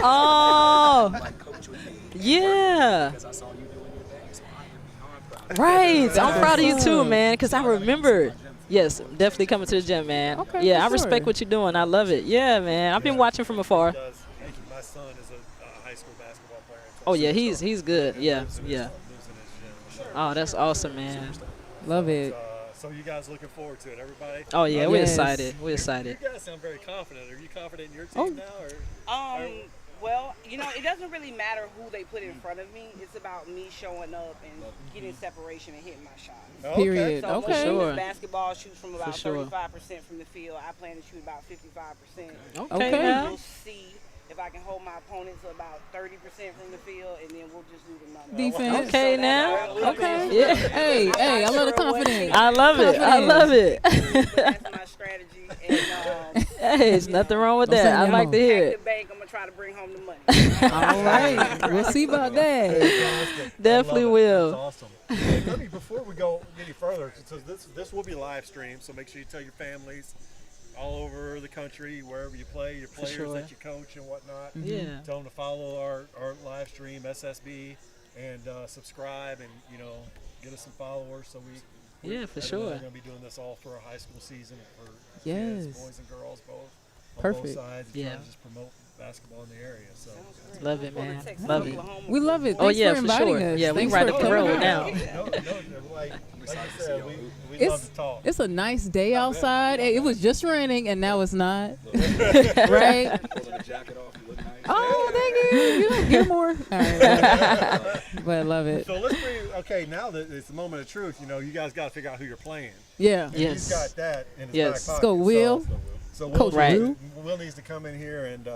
Oh. Like coach with me Yeah. because I saw you doing your thing. So I am beyond proud. Right. I'm proud of you too, awesome. man, because I remember. Yes, definitely coming to the gym, man. Okay, Yeah, for I respect sure. what you're doing. I love it. Yeah, man. I've been watching from afar. Does. My son is a high school basketball player. Oh yeah, he's good. Yeah, yeah. Lives in his gym. Oh, that's awesome, man. Love it. So you guys looking forward to it, everybody? Oh yeah, we're Yes. excited. We're excited. You guys sound very confident. Are you confident in your team Oh. now? Or? Well, it doesn't really matter who they put in front of me. It's about me showing up and getting separation and hitting my shot. Period. So Okay. Sure. when basketball shoots from about sure. 35% from the field, I plan to shoot about 55%. Okay. Okay. now. We'll see if I can hold my opponent to about 30% from the field, and then we'll just do the numbers. Defense. Okay, So now. that's what we'll Okay. do. Yeah. Hey, I'm I not love the sure what confidence. team I love it. I love it. but that's my strategy. And Hey, there's nothing wrong with Don't that. say I no. like to hear at it. the bank, I'm gonna try to bring home the money. All right. We'll see about that. Fantastic. Definitely I love it. will. That's awesome. Hey, let me, before we go any further, so this will be live streamed, so make sure you tell your families all over the country, wherever you play, your players sure. that you coach and whatnot. Yeah. Tell them to follow our live stream, SSB, and subscribe, and get us some followers. So Yeah, for we're sure. going to be doing this all for a high school season for Yes. kids, boys and girls, both. On Perfect. both sides, and Yeah. trying to just promote basketball in the area. So. Love it, man. Love it. We love it. Oh, Thanks yeah, for for inviting sure. us. Yeah, we Thanks right for up the coming road out. now. Like you said, we It's- love to talk. It's a nice day outside. It was just raining, and now it's not. Right? Pulling the jacket off, you look nice. Oh, thank you. You don't get more. All right, but I love it. So let's bring. Okay, now that it's the moment of truth, you guys got to figure out who you're playing. Yeah. And Yes. He's got that in his Yes. back Let's pocket. go, Will. So Coach Will. Will needs to come in here, and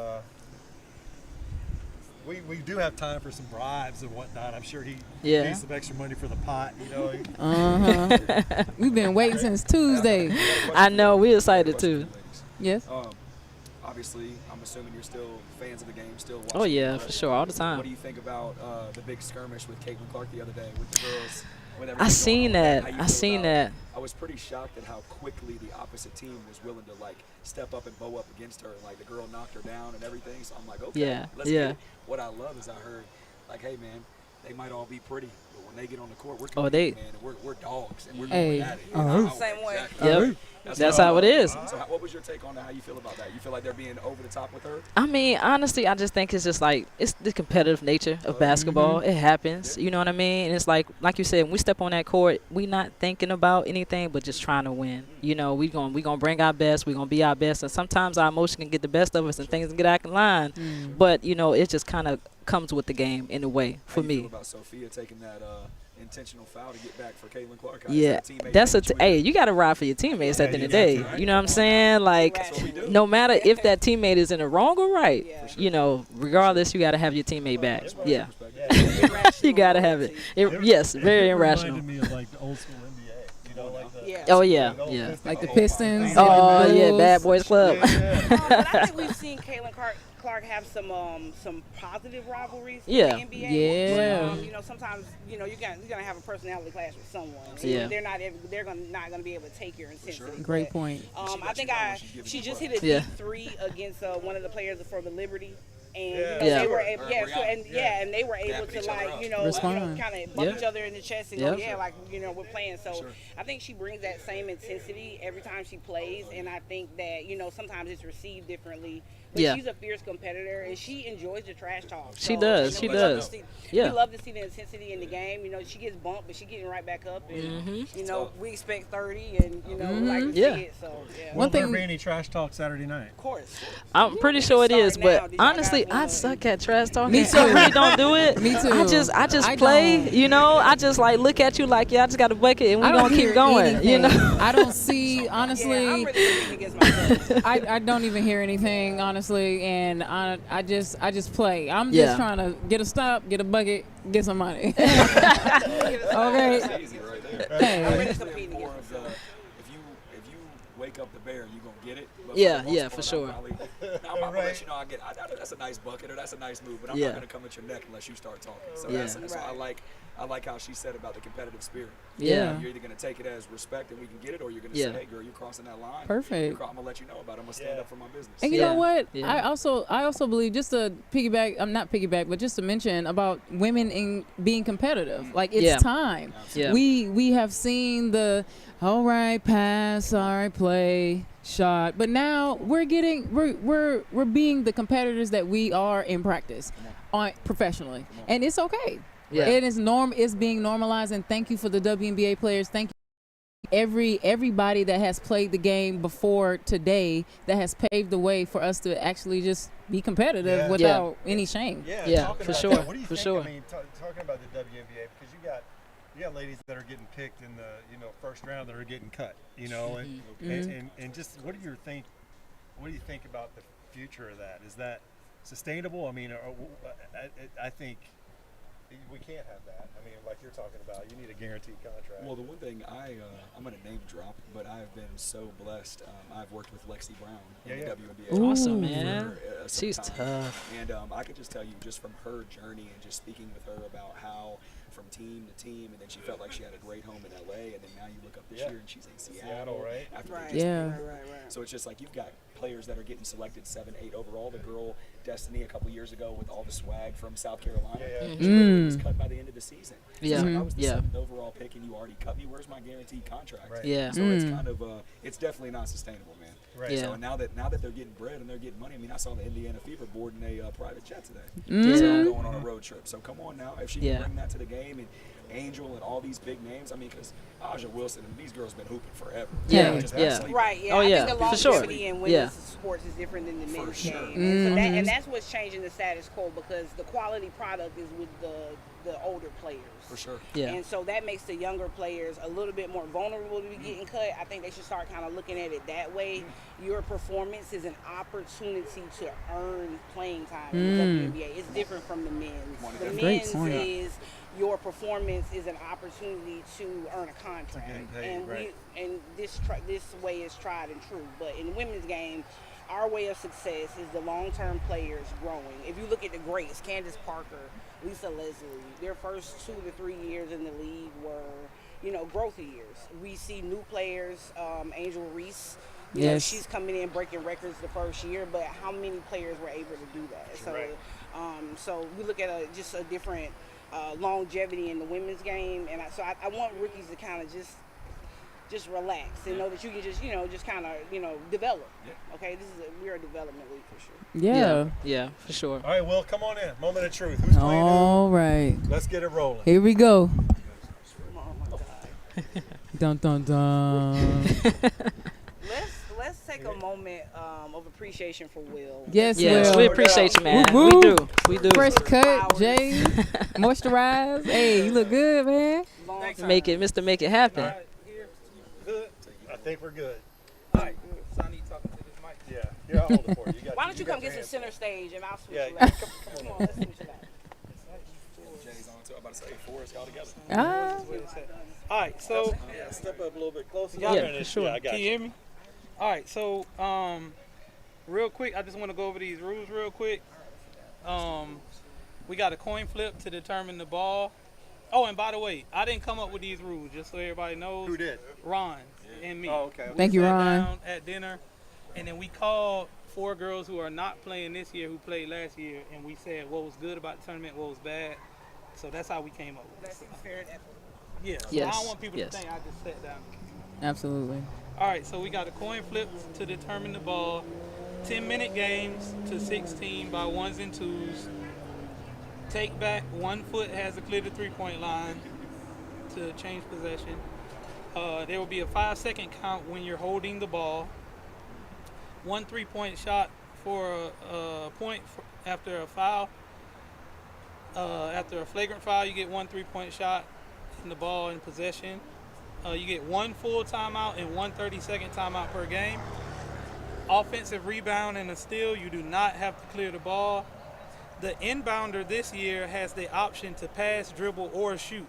we do have time for some bribes and whatnot. I'm sure he Yeah. needs some extra money for the pot. We've been waiting since Tuesday. I know. We're excited too. Yes. Obviously, I'm assuming you're still fans of the game, still watching. Oh yeah, it. for sure, all the What time. do you think about the big skirmish with Caitlin Clark the other day with the girls? With I everything seen going on? that. How you I feel seen about that. it? I was pretty shocked at how quickly the opposite team was willing to step up and bow up against her. Like the girl knocked her down and everything. So I'm like, okay, Yeah, let's yeah. get it. What I love is I heard, hey man, they might all be pretty, but when they get on the court, we're Oh, they- competing, man, and we're dogs and we're Hey. going at it. Same way. Exactly. Yep. That's how it is. So what was your take on that? How you feel about that? You feel like they're being over the top with her? I mean, honestly, I just think it's just like it's the competitive nature of basketball. It happens, you know what I mean? And it's like you said, when we step on that court, we not thinking about anything but just trying to win. We gonna bring our best. We gonna be our best. And sometimes our emotion can get the best of us and things can get out of line. But it just kind of comes with the game in a way for How you feel me. about Sophia taking that intentional foul to get back for Caitlin Clark? Yeah, that's hey, you got to ride for your teammates at the end of the day. You know what I'm saying? Like, That's what we do. no matter if that teammate is in the wrong or right, Yeah. regardless, you got to have your teammate back. Yeah, Irrational you got to have it. loyalty. Yes, very irrational. Reminded me of like the old school NBA. Like the Yeah. Oh yeah, old yeah. Pistons. Like the Oh, my Pistons. God. Oh and the yeah, Bulls. Bad Boys Club. Yeah. But I think we've seen Caitlin Clark have some positive rivalries Yeah. in the NBA. Yeah. Sometimes you're gonna have a personality clash with someone. Yeah. They're not gonna be able to take your intensity. Great But, point. I think she just hit a Yeah. deep three against one of the players for the Liberty. And Yeah. they were able, Yeah. and they were able Dapping to each other up. Respond. kind of bump Yeah. each other in the chest and Yeah. go, we're playing. So I think she brings that same intensity every time she plays, and I think that sometimes it's received differently. But Yeah. she's a fierce competitor, and she enjoys the trash talk. She So, does, she we love to does. see- Yeah. We love to see the intensity in the game. She gets bumped, but she getting right back up, and we expect 30, and we like to Yeah. see it. So yeah. Will there thing- be any trash talk Saturday night? Of course. I'm pretty sure it is, Start now. but Did y'all honestly, guys I wanna- suck at trash talking. Me too. I really don't do it. Me too. I just I play. don't. I just like look at you like, yeah, I just got a bucket and we I don't gonna keep hear going. anything. I don't see, honestly. Yeah, I'm really competing against myself. I don't even hear anything, honestly, and I just play. I'm Yeah. just trying to get a stop, get a bucket, get some money. Okay. That's easy right there. Hey. I'm really It's competing more against of the if you wake up the bear, you gonna get it. But Yeah, for the yeah, most for part, sure. I'm gonna let you know that's a nice bucket or that's a nice move, but I'm Yeah. not gonna come at your neck unless you start talking. So Yeah. so I like how she said about the competitive spirit. Yeah. You're either gonna take it as respect and we can get it, or you're gonna Yeah. say, hey girl, you're crossing that line. Perfect. I'm gonna let you know about it. I'm gonna stand up for my business. And you Yeah. know what? Yeah. I also believe, just to piggyback, I'm not piggyback, but just to mention about women in being competitive. Like, it's Yeah. time. Yeah. We have seen the all right pass, all right play, shot, but now we're being the competitors that we are in practice, professionally, and it's okay. Yeah. It's being normalized, and thank you for the WNBA players. Thank you. everybody that has played the game before today that has paved the way for us to actually just be competitive Yeah. without any shame. Yeah, talking for about sure, that, what do you for think? sure. I mean, talking about the WNBA, because you got ladies that are getting picked in the first round that are getting cut, and just what do you think about the future of that? Is that sustainable? I mean, I think we can't have that. I mean, like you're talking about, you need a guaranteed contract. Well, the one thing I'm going to name drop, but I've been so blessed. I've worked with Lexi Brown in the WNBA. Awesome, for, man. some She's time. tough. And I can just tell you, just from her journey and just speaking with her about how from team to team, and then she felt like she had a great home in LA, and then now you look up this year and she's in Seattle, right? After Right. they just Yeah. Right. So it's just like you've got players that are getting selected 7, 8 overall. The girl Destiny a couple years ago with all the swag from South Carolina, she literally was cut by the end of the season. Yeah. It's like, I was the Yeah. 7th overall pick, and you already cut me. Where's my guaranteed contract? Right. Yeah. So it's kind of it's definitely not sustainable, man. Right. Yeah. So now that they're getting bread and they're getting money, I mean, I saw the Indiana Fever boarding a private jet today. So going on a road trip. So come on now, if she can bring that to the game, and Angel and all these big names, I mean, because Aja Wilson and these girls been hooping forever. Yeah, Just yeah. absolutely- Right, yeah. Oh, I yeah, think the for sure. longevity in women's Yeah. sports is different than the For men's sure. game. And, so and that's what's changing the status quo, because the quality product is with the older players. For sure. Yeah. And so that makes the younger players a little bit more vulnerable to be getting cut. I think they should start kind of looking at it that way. Your performance is an opportunity to earn playing time in the WNBA. It's different from the men's. The Great men's point. is your performance is an opportunity to earn a contract, getting paid, and right. this way is tried and true. But in the women's game, our way of success is the long-term players growing. If you look at the greats, Candace Parker, Lisa Leslie, their first 2 to 3 years in the league were, growth years. We see new players, Angel Reese. You know, Yes. she's coming in breaking records the first year, but how many players were able to do that? So, Right. so we look at just a different longevity in the women's game, and I want rookies to kind of just relax and know that you can just kind of develop. Okay, we're a development league for sure. Yeah. Yeah, for sure. All right, Will, come on in. Moment of truth. Who's playing All right. who? Let's get it rolling. Here we go. Oh my God. Dun dun dun. Let's take a moment of appreciation for Will. Yes, Yes, Will. we appreciate you, man. Woo, We woo. do. We do. Fresh cut, Flowers. Jay. Moisturized. Hey, you look good, man. Long time. Make it happen. Right here. Good. I think we're good. All right. So I need talking to this mic. Yeah. Here, I'll hold it for you. got- Why don't you got come your get to hands center stage and I'll switch Yeah, you yeah, out. come Come on, let's switch it out. Jay's on too. I'm about to say 4 is all together. Ah. All right. So Yeah, step up a little bit closer. Yeah, for sure. Yeah, I got can you you. hear me? All right. So real quick, I just want to go over these rules real quick. We got a coin flip to determine the ball. Oh, and by the way, I didn't come up with these rules, just so everybody knows. Who did? Ron and me. Oh, okay. Thank you, sat Ron. down at dinner, and then we called 4 girls who are not playing this year, who played last year, and we said what was good about the tournament, what was bad. So that's how we came up with it. That's fair and equitable. Yeah. So I Yes, don't want people yes. to think I just sat down. Absolutely. All right, so we got a coin flip to determine the ball. 10-minute games to 16 by 1s and 2s. Take back, 1 foot has to clear the 3-point line to change possession. There will be a 5-second count when you're holding the ball. 1 3-point shot for a point after a foul. After a flagrant foul, you get 1 3-point shot in the ball in possession. You get 1 full timeout and 1 30-second timeout per game. Offensive rebound and a steal, you do not have to clear the ball. The inbounder this year has the option to pass, dribble, or shoot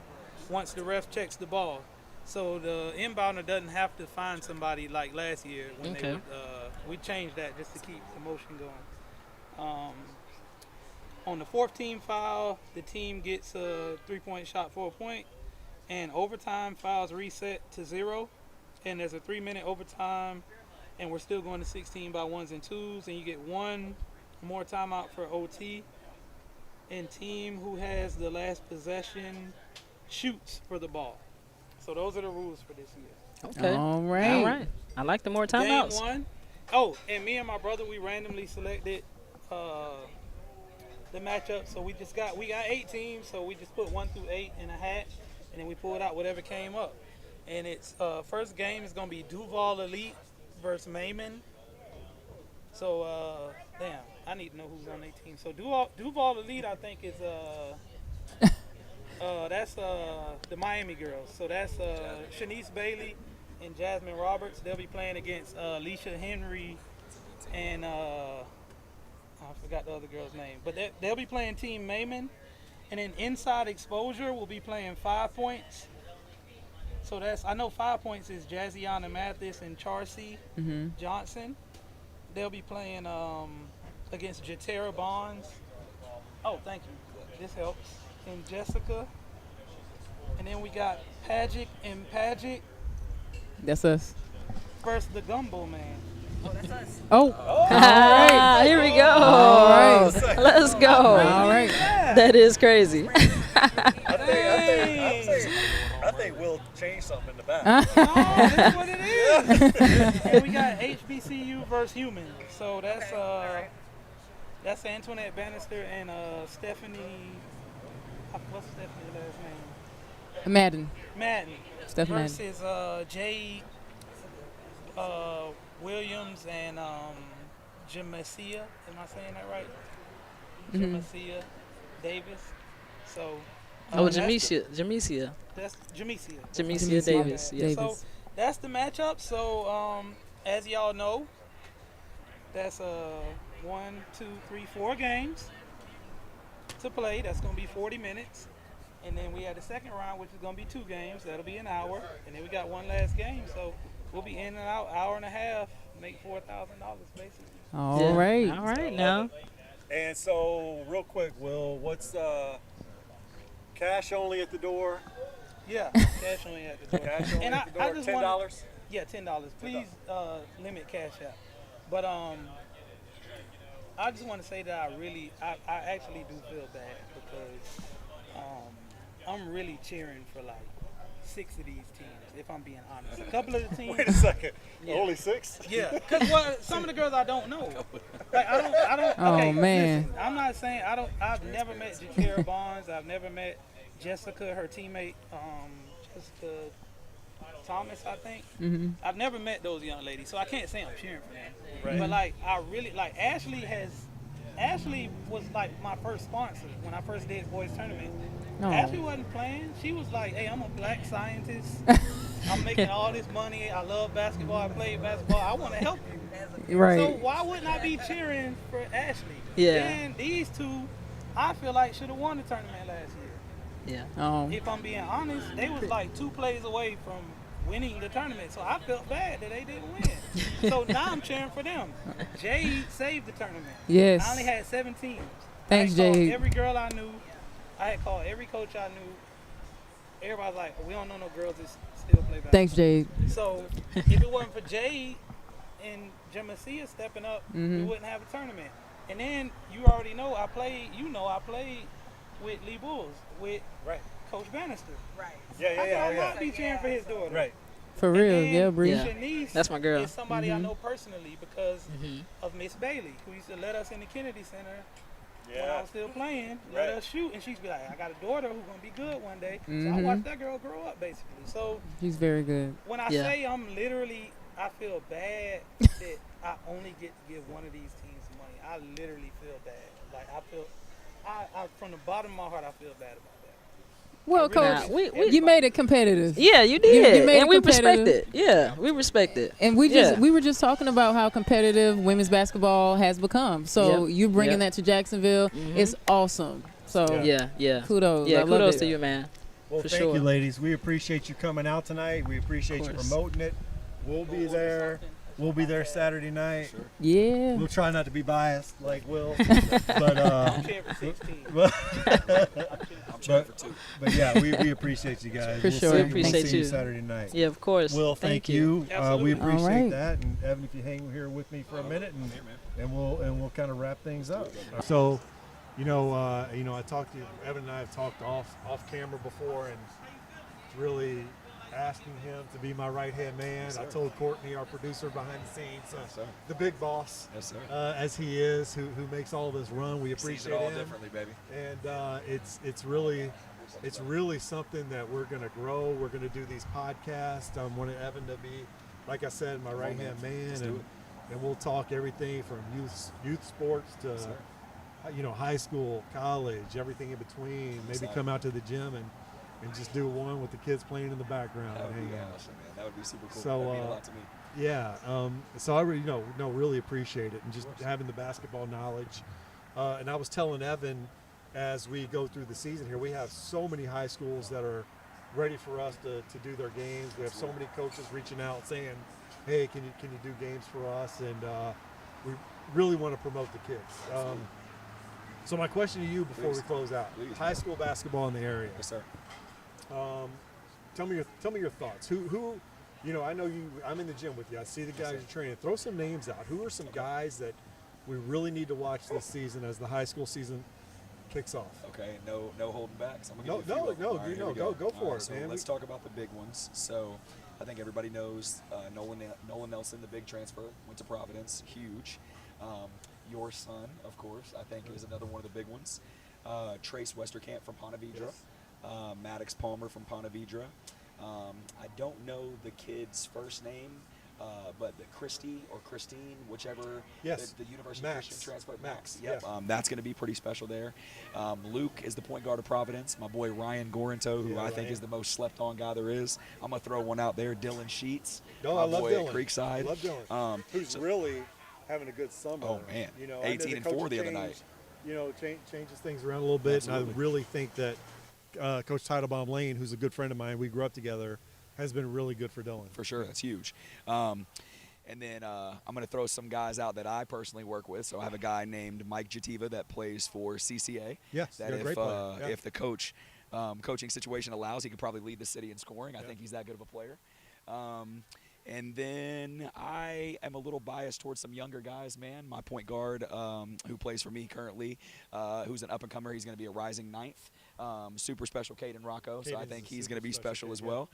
once the ref checks the ball. So the inbounder doesn't have to find somebody like last year when Okay. we changed that just to keep the motion going. On the 4th team foul, the team gets a 3-point shot for a point, and overtime fouls reset to 0, and there's a 3-minute overtime, and we're still going to 16 by 1s and 2s, and you get 1 more timeout for OT, and team who has the last possession shoots for the ball. So those are the rules for this year. Okay. All right. All right. I like the more Game timeouts. 1. Oh, and me and my brother, we randomly selected the matchup. So we got 8 teams, so we just put 1 through 8 in a hat, and then we pulled out whatever came up. And its first game is going to be Duval Elite versus Maimon. So, damn, I need to know who's on their team. So Duval Elite, I think, is that's the Miami girls. So that's Shanice Bailey and Jasmine Roberts. They'll be playing against Alicia Henry and I forgot the other girl's name. But they'll be playing Team Maimon. And then Inside Exposure will be playing 5 points. So I know 5 points is Jazziana Mathis and Charcy Johnson. They'll be playing against Jatera Bonds. Oh, thank you. This helps. And Jessica. And then we got Pagic and Pagic That's us. versus the Gumbo Man. Oh, that's us. Oh. All right. Here we go. All right. Let's go. All right. That is crazy. I think we'll change something in the back. Oh, that's what it is. And we got HBCU versus Human. So that's Antoinette Bannister and Stephanie. What's Stephanie's last name? Madden. Madden. Stephanie Madden. Versus Jade Williams and Jamesia. Am I saying that right? Jamesia Davis. So. Jamesia. That's Jamesia. Jamesia Davis. Yes. So that's the matchup. So as y'all know, that's 4 games to play. That's going to be 40 minutes. And then we have the second round, which is going to be 2 games. That'll be an hour. And then we got one last game. So we'll be in and out, hour and a half, make $4,000 basically. All right. All right now. And so, real quick, Will, what's cash only at the door? Yeah, cash only at the door. Cash only And at the I door. just $10. Yeah, $10. Please limit Cash App. But I just want to say that I actually do feel bad because I'm really cheering for like 6 of these teams, if I'm being honest. A couple of the teams. Wait a second. Yeah. Only 6? Yeah, because some of the girls I don't know. Like I don't. Oh, Okay, man. Listen, I'm not saying I've never met Jatera Bonds. I've never met Jessica, her teammate, Jessica Thomas, I think. I've never met those young ladies, so I can't say I'm cheering for them. Right. But like, I really like Ashley was like my first sponsor when I first did boys tournament. Oh. Ashley wasn't playing. She was like, "Hey, I'm a black scientist. I'm making all this money. I love basketball. I play basketball. I want to help you." Right. So why wouldn't I be cheering for Ashley? Yeah. And these two, I feel like should have won the tournament last year. Yeah. Oh. If I'm being honest, they was like 2 plays away from winning the tournament. So I felt bad that they didn't win. So now I'm cheering for them. Jade saved the tournament. Yes. I only had 7 teams. Thanks, I had called Jade. every girl I knew. I had called every coach I knew. Everybody's like, we don't know no girls that still play basketball. Thanks, Jade. So if it wasn't for Jade and Jamesia stepping up, we wouldn't have a tournament. And then you already know I played with Lee Bulls, with Coach Bannister. Right. I will not be cheering for his daughter. Right. For And real. then Yeah, Bree. Yeah. Shanice That's my girl. is somebody I know personally because of Miss Bailey, who used to let us in the Kennedy Center when I was still playing, let us shoot, and she'd be like, I got a daughter who's going to be good one day. So I watched that girl grow up, basically. So He's very good. when I Yeah. say I feel bad that I only get to give one of these teams money. I literally feel bad. Like, I from the bottom of my heart, I feel bad about that. Well, Nah, Coach, we you made it competitive. Yeah, you did. you made And it we respect competitive. it. Yeah, we respect it. And we were just talking about how competitive women's basketball has become. So Yep. you bringing Yep. that to Jacksonville is awesome. So Yeah. kudos. Yeah, I love kudos it. to you, man. Well, For thank sure. you, ladies. We appreciate you coming out tonight. We appreciate you course. promoting it. We'll be there. We'll be there Saturday night. Yeah. We'll try not to be biased like Will, but I'm cheering for 16. I'm cheering for 2. but yeah, we appreciate you guys. For we'll sure. See, Appreciate we'll see you you. Saturday night. Yeah, of course. Will, thank you. We Absolutely. appreciate All right. that. And Evan, if you hang here with me for a minute, and we'll kind of wrap things up. So, I talked to you. Evan and I have talked off camera before, and it's really asking him to be my right-hand man. I told Courtney, our producer behind the scenes, the big boss, as he is, who makes all this run. We Sees appreciate it all him. differently, baby. And it's really it's really something that we're going to grow. We're going to do these podcasts. I wanted Evan to be, like I said, my right-hand man, and we'll talk everything from youth sports to high school, college, everything in between. Maybe come out to the gym and just do one with the kids playing in the background. That would be awesome, man. That would be super cool. So, that would mean a lot to me. Yeah. So I really appreciate it, and just having the basketball knowledge. And I was telling Evan, as we go through the season here, we have so many high schools that are ready for us to do their games. We have so many coaches reaching out saying, "Hey, can you do games for us?" And we really want to promote the kids. So my question to you before we close out: high school basketball in the area. Yes, sir. Tell me your thoughts. Who I know you. I'm in the gym with you. I see the guys you're training. Throw some names out. Who are some guys that we really need to watch this season as the high school season kicks off? Okay, no holding back. So I'm No, go for it, so man. let's talk about the big ones. So I think everybody knows Nolan Nelson, the big transfer, went to Providence, huge. Your son, of course, I think is another one of the big ones. Trace Westerkamp from Ponte Vedra. Yes. Maddox Palmer from Ponte Vedra. I don't know the kid's first name, but the Christy or Christine, whichever, the University Christian transfer. Max. Yep. Yeah. That's going to be pretty special there. Luke is the point guard of Providence. My boy Ryan Gorinto, who I think is the most slept-on guy there is. I'm going to throw one out there. Dylan Sheets. Oh, my I love boy Dylan. at Creekside. I love Dylan. Who's really having a good summer. Oh, man. 18-4 the other night. Changes things around a little bit. Absolutely. And I really think that Coach Teitelbaum Lane, who's a good friend of mine, we grew up together, has been really good for Dylan. For sure, that's huge. And then I'm going to throw some guys out that I personally work with. So I have a guy named Mike Jativa that plays for CCA. Yes, that great player. if the coaching situation allows, he could probably lead the city in scoring. I think he's that good of a player. And then I am a little biased towards some younger guys, man. My point guard, who plays for me currently, who's an up-and-comer. He's going to be a rising ninth. Super special Caden Rocco, so I think he's going to be special as well.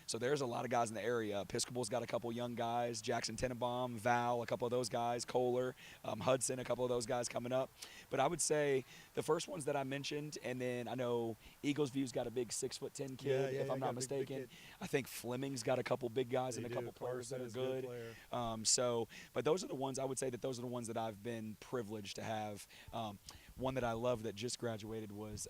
So there's a lot of guys in the area. Episcopal's got a couple young guys. Jackson Tenenbaum, Val, a couple of those guys. Kohler, Hudson, a couple of those guys coming up. But I would say the first ones that I mentioned, and then I know Eagles View's got a big 6'10" kid, if I'm not mistaken. I think Fleming's got a couple big guys and a couple players that are good. But those are the ones I would say those are the ones that I've been privileged to have. One that I love that just graduated was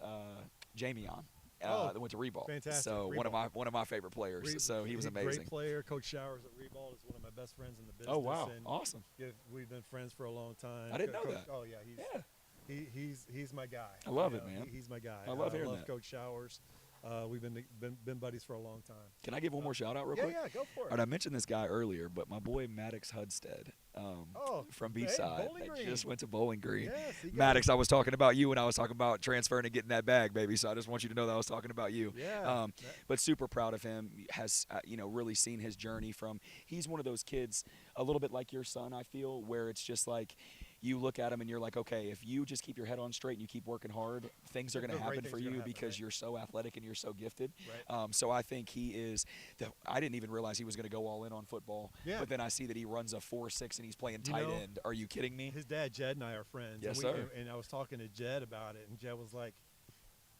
Jamion. That went to Reball. Fantastic. So Reball. one of my favorite players. So he was amazing. Great player. Coach Showers at Reball is one of my best friends in the business. Oh wow, and awesome. We've been friends for a long time. I didn't know that. Oh yeah, he's my guy. I love it, man. He's my guy. I love hearing I love that. Coach Showers. We've been buddies for a long time. Can I give one more shout out real quick? Yeah, go for it. All right, I mentioned this guy earlier, but my boy Maddox Hudstead from Beachside that just went to Bowling Green. Yes, Maddox, I was talking about you when I was talking about transferring and getting that bag, baby. So I just want you to know that I was talking about you. Yeah. But super proud of him. Has really seen his journey from. He's one of those kids, a little bit like your son, I feel, where it's just like. You look at him and you're like, okay, if you just keep your head on straight and you keep working hard, things are going to happen for you because you're so athletic and you're so gifted. Right. So I think he is. I didn't even realize he was going to go all in on football. Yeah. But then I see that he runs a 4.6 and he's playing tight end. Are you kidding me? His dad, Jed, and I are friends. Yes, and sir. And I was talking to Jed about it, and Jed was like,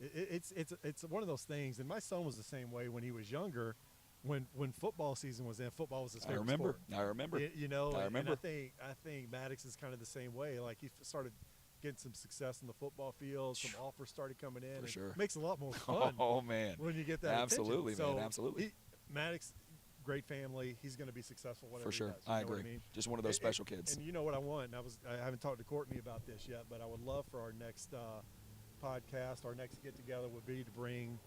it's one of those things. And my son was the same way when he was younger. When football season was in, football was his favorite sport. I remember. I remember. And I think Maddox is kind of the same way. Like he started getting some success in the football field. Some offers started coming in. For sure. It makes it a lot more fun. Oh man. When you get that absolutely, attention. man. Absolutely. Maddox, great family. He's going to be successful. Whatever For sure. He does, I know what agree. I mean? Just one of those special kids. And you know what I want? And I haven't talked to Courtney about this yet, but I would love for our next podcast, our next get together would be to bring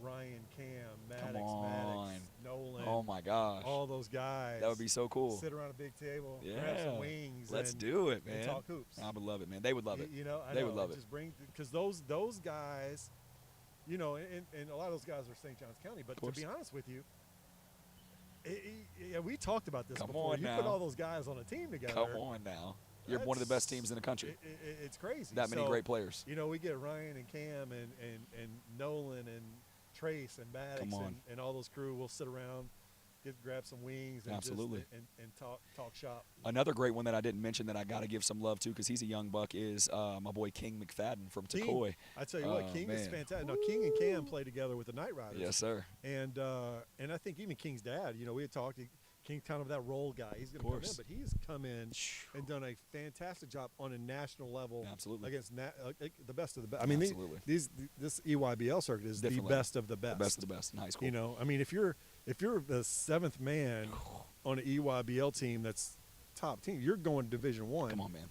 Ryan, Cam, Maddox, Nolan. Oh my gosh. All those guys. That would be so cool. Sit around a big table, Yeah. grab some wings. Let's do it, man. And talk hoops. I would love it, man. They would love it. They would love it. Just bring because those guys, and a lot of those guys are St. Johns County. But to be honest with you, we talked about this before. You put all those guys on a team together. Come on now. You're one of the best teams in the country. It's crazy. That many great players. We get Ryan and Cam and Nolan and Trace and Maddox and all those crew. We'll sit around grab some wings and Absolutely. just, and talk shop. Another great one that I didn't mention that I got to give some love to because he's a young buck is my boy King McFadden from King, Takoi. I tell you what, King is man. fantastic. No, King and Cam play together with the Night Riders. Yes, sir. And I think even King's dad, we had talked. King's kind of that role guy. He's going to come in, but he's come in and done a fantastic job on a national level. Absolutely. Against the best of the best. I mean, Absolutely. this EYBL circuit is Different the best of the best. The best of the best in high school. I mean, if you're the seventh man on an EYBL team that's top team, you're going to Division I. Come on, man.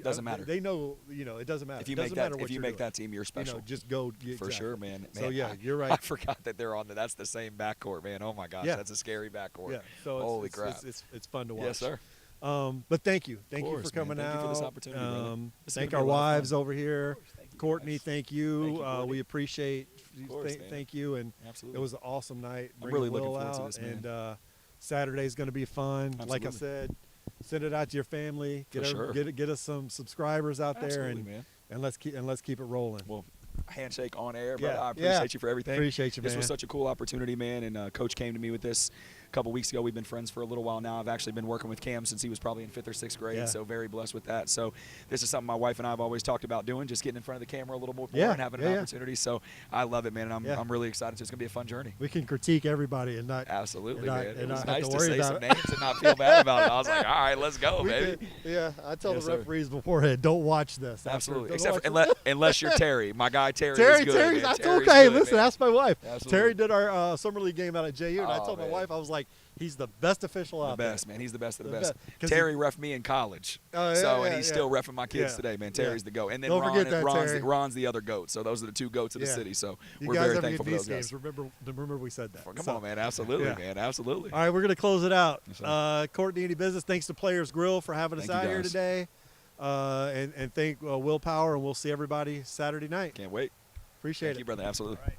Doesn't matter. They know, it doesn't matter. If you Doesn't make that, matter what if you you're make doing. that team, you're special. Just go. For exactly. sure, man. So yeah, you're right. I forgot that they're on. That's the same backcourt, man. Oh my gosh, that's a scary backcourt. Yeah. So holy crap, it's fun to watch. Yes, sir. But thank you for course, coming man. out. Thank you for this opportunity, brother. This is Thank gonna our be a lot of wives fun. over here. Courtney, thank you. Thank you, Courtney. We appreciate. Of course, man. Thank you, and Absolutely. it was an awesome night. I'm bringing really looking Will forward to out, this, man. And Saturday's going to be fun. Like I Absolutely. said, send it out to your family. For sure. Get us some subscribers out there, Absolutely, man. and let's keep it rolling. Well, handshake on air, Yeah, brother. I yeah. appreciate you for everything. Appreciate you, This man. was such a cool opportunity, man. And Coach came to me with this a couple weeks ago. We've been friends for a little while now. I've actually been working with Cam since he was probably in 5th or 6th grade, Yeah. so very blessed with that. So this is something my wife and I have always talked about doing, just getting in front of the camera a little more Yeah, and having yeah, an yeah. opportunity. So I love it, man, and Yeah. I'm really excited. So it's going to be a fun journey. We can critique everybody and not. Absolutely, and not- man. and It was not have nice to to worry say about some it. names and not feel bad about it. I was like, all right, let's go, We baby. I tell Yes, the sir. referees beforehand, don't watch this. Absolutely. Don't Except watch for, unless you're Terry. My guy Terry is Terry, good, Terry, man. that's Terry's okay. good, Listen, man. that's my wife. Absolutely. Terry did our summer league game out at JU, and I Oh, told my man. wife, I was like, he's the best official The out there. best, man. He's the best of the The best. best. 'Cause Terry ref me in college. Oh, yeah, so, and yeah, he's yeah. still refing my kids Yeah. today, man. Yeah. Terry's the GOAT. And then Don't Ron, forget that, Ron's, Terry. Ron's the other GOAT. So those are the two GOATs of the Yeah. city. So You we're guys very ever thankful get for these those guys. games, remember we said that. Come So- on, man. Absolutely, Yeah. man. Absolutely. All right, we're going to close it out. Yes, sir. Courtney, any business? Thanks to Players Grill for having us Thank you, out here guys. today. And thank Will Power, and we'll see everybody Saturday night. Can't wait. Appreciate Thank it. you, brother. Absolutely. All right.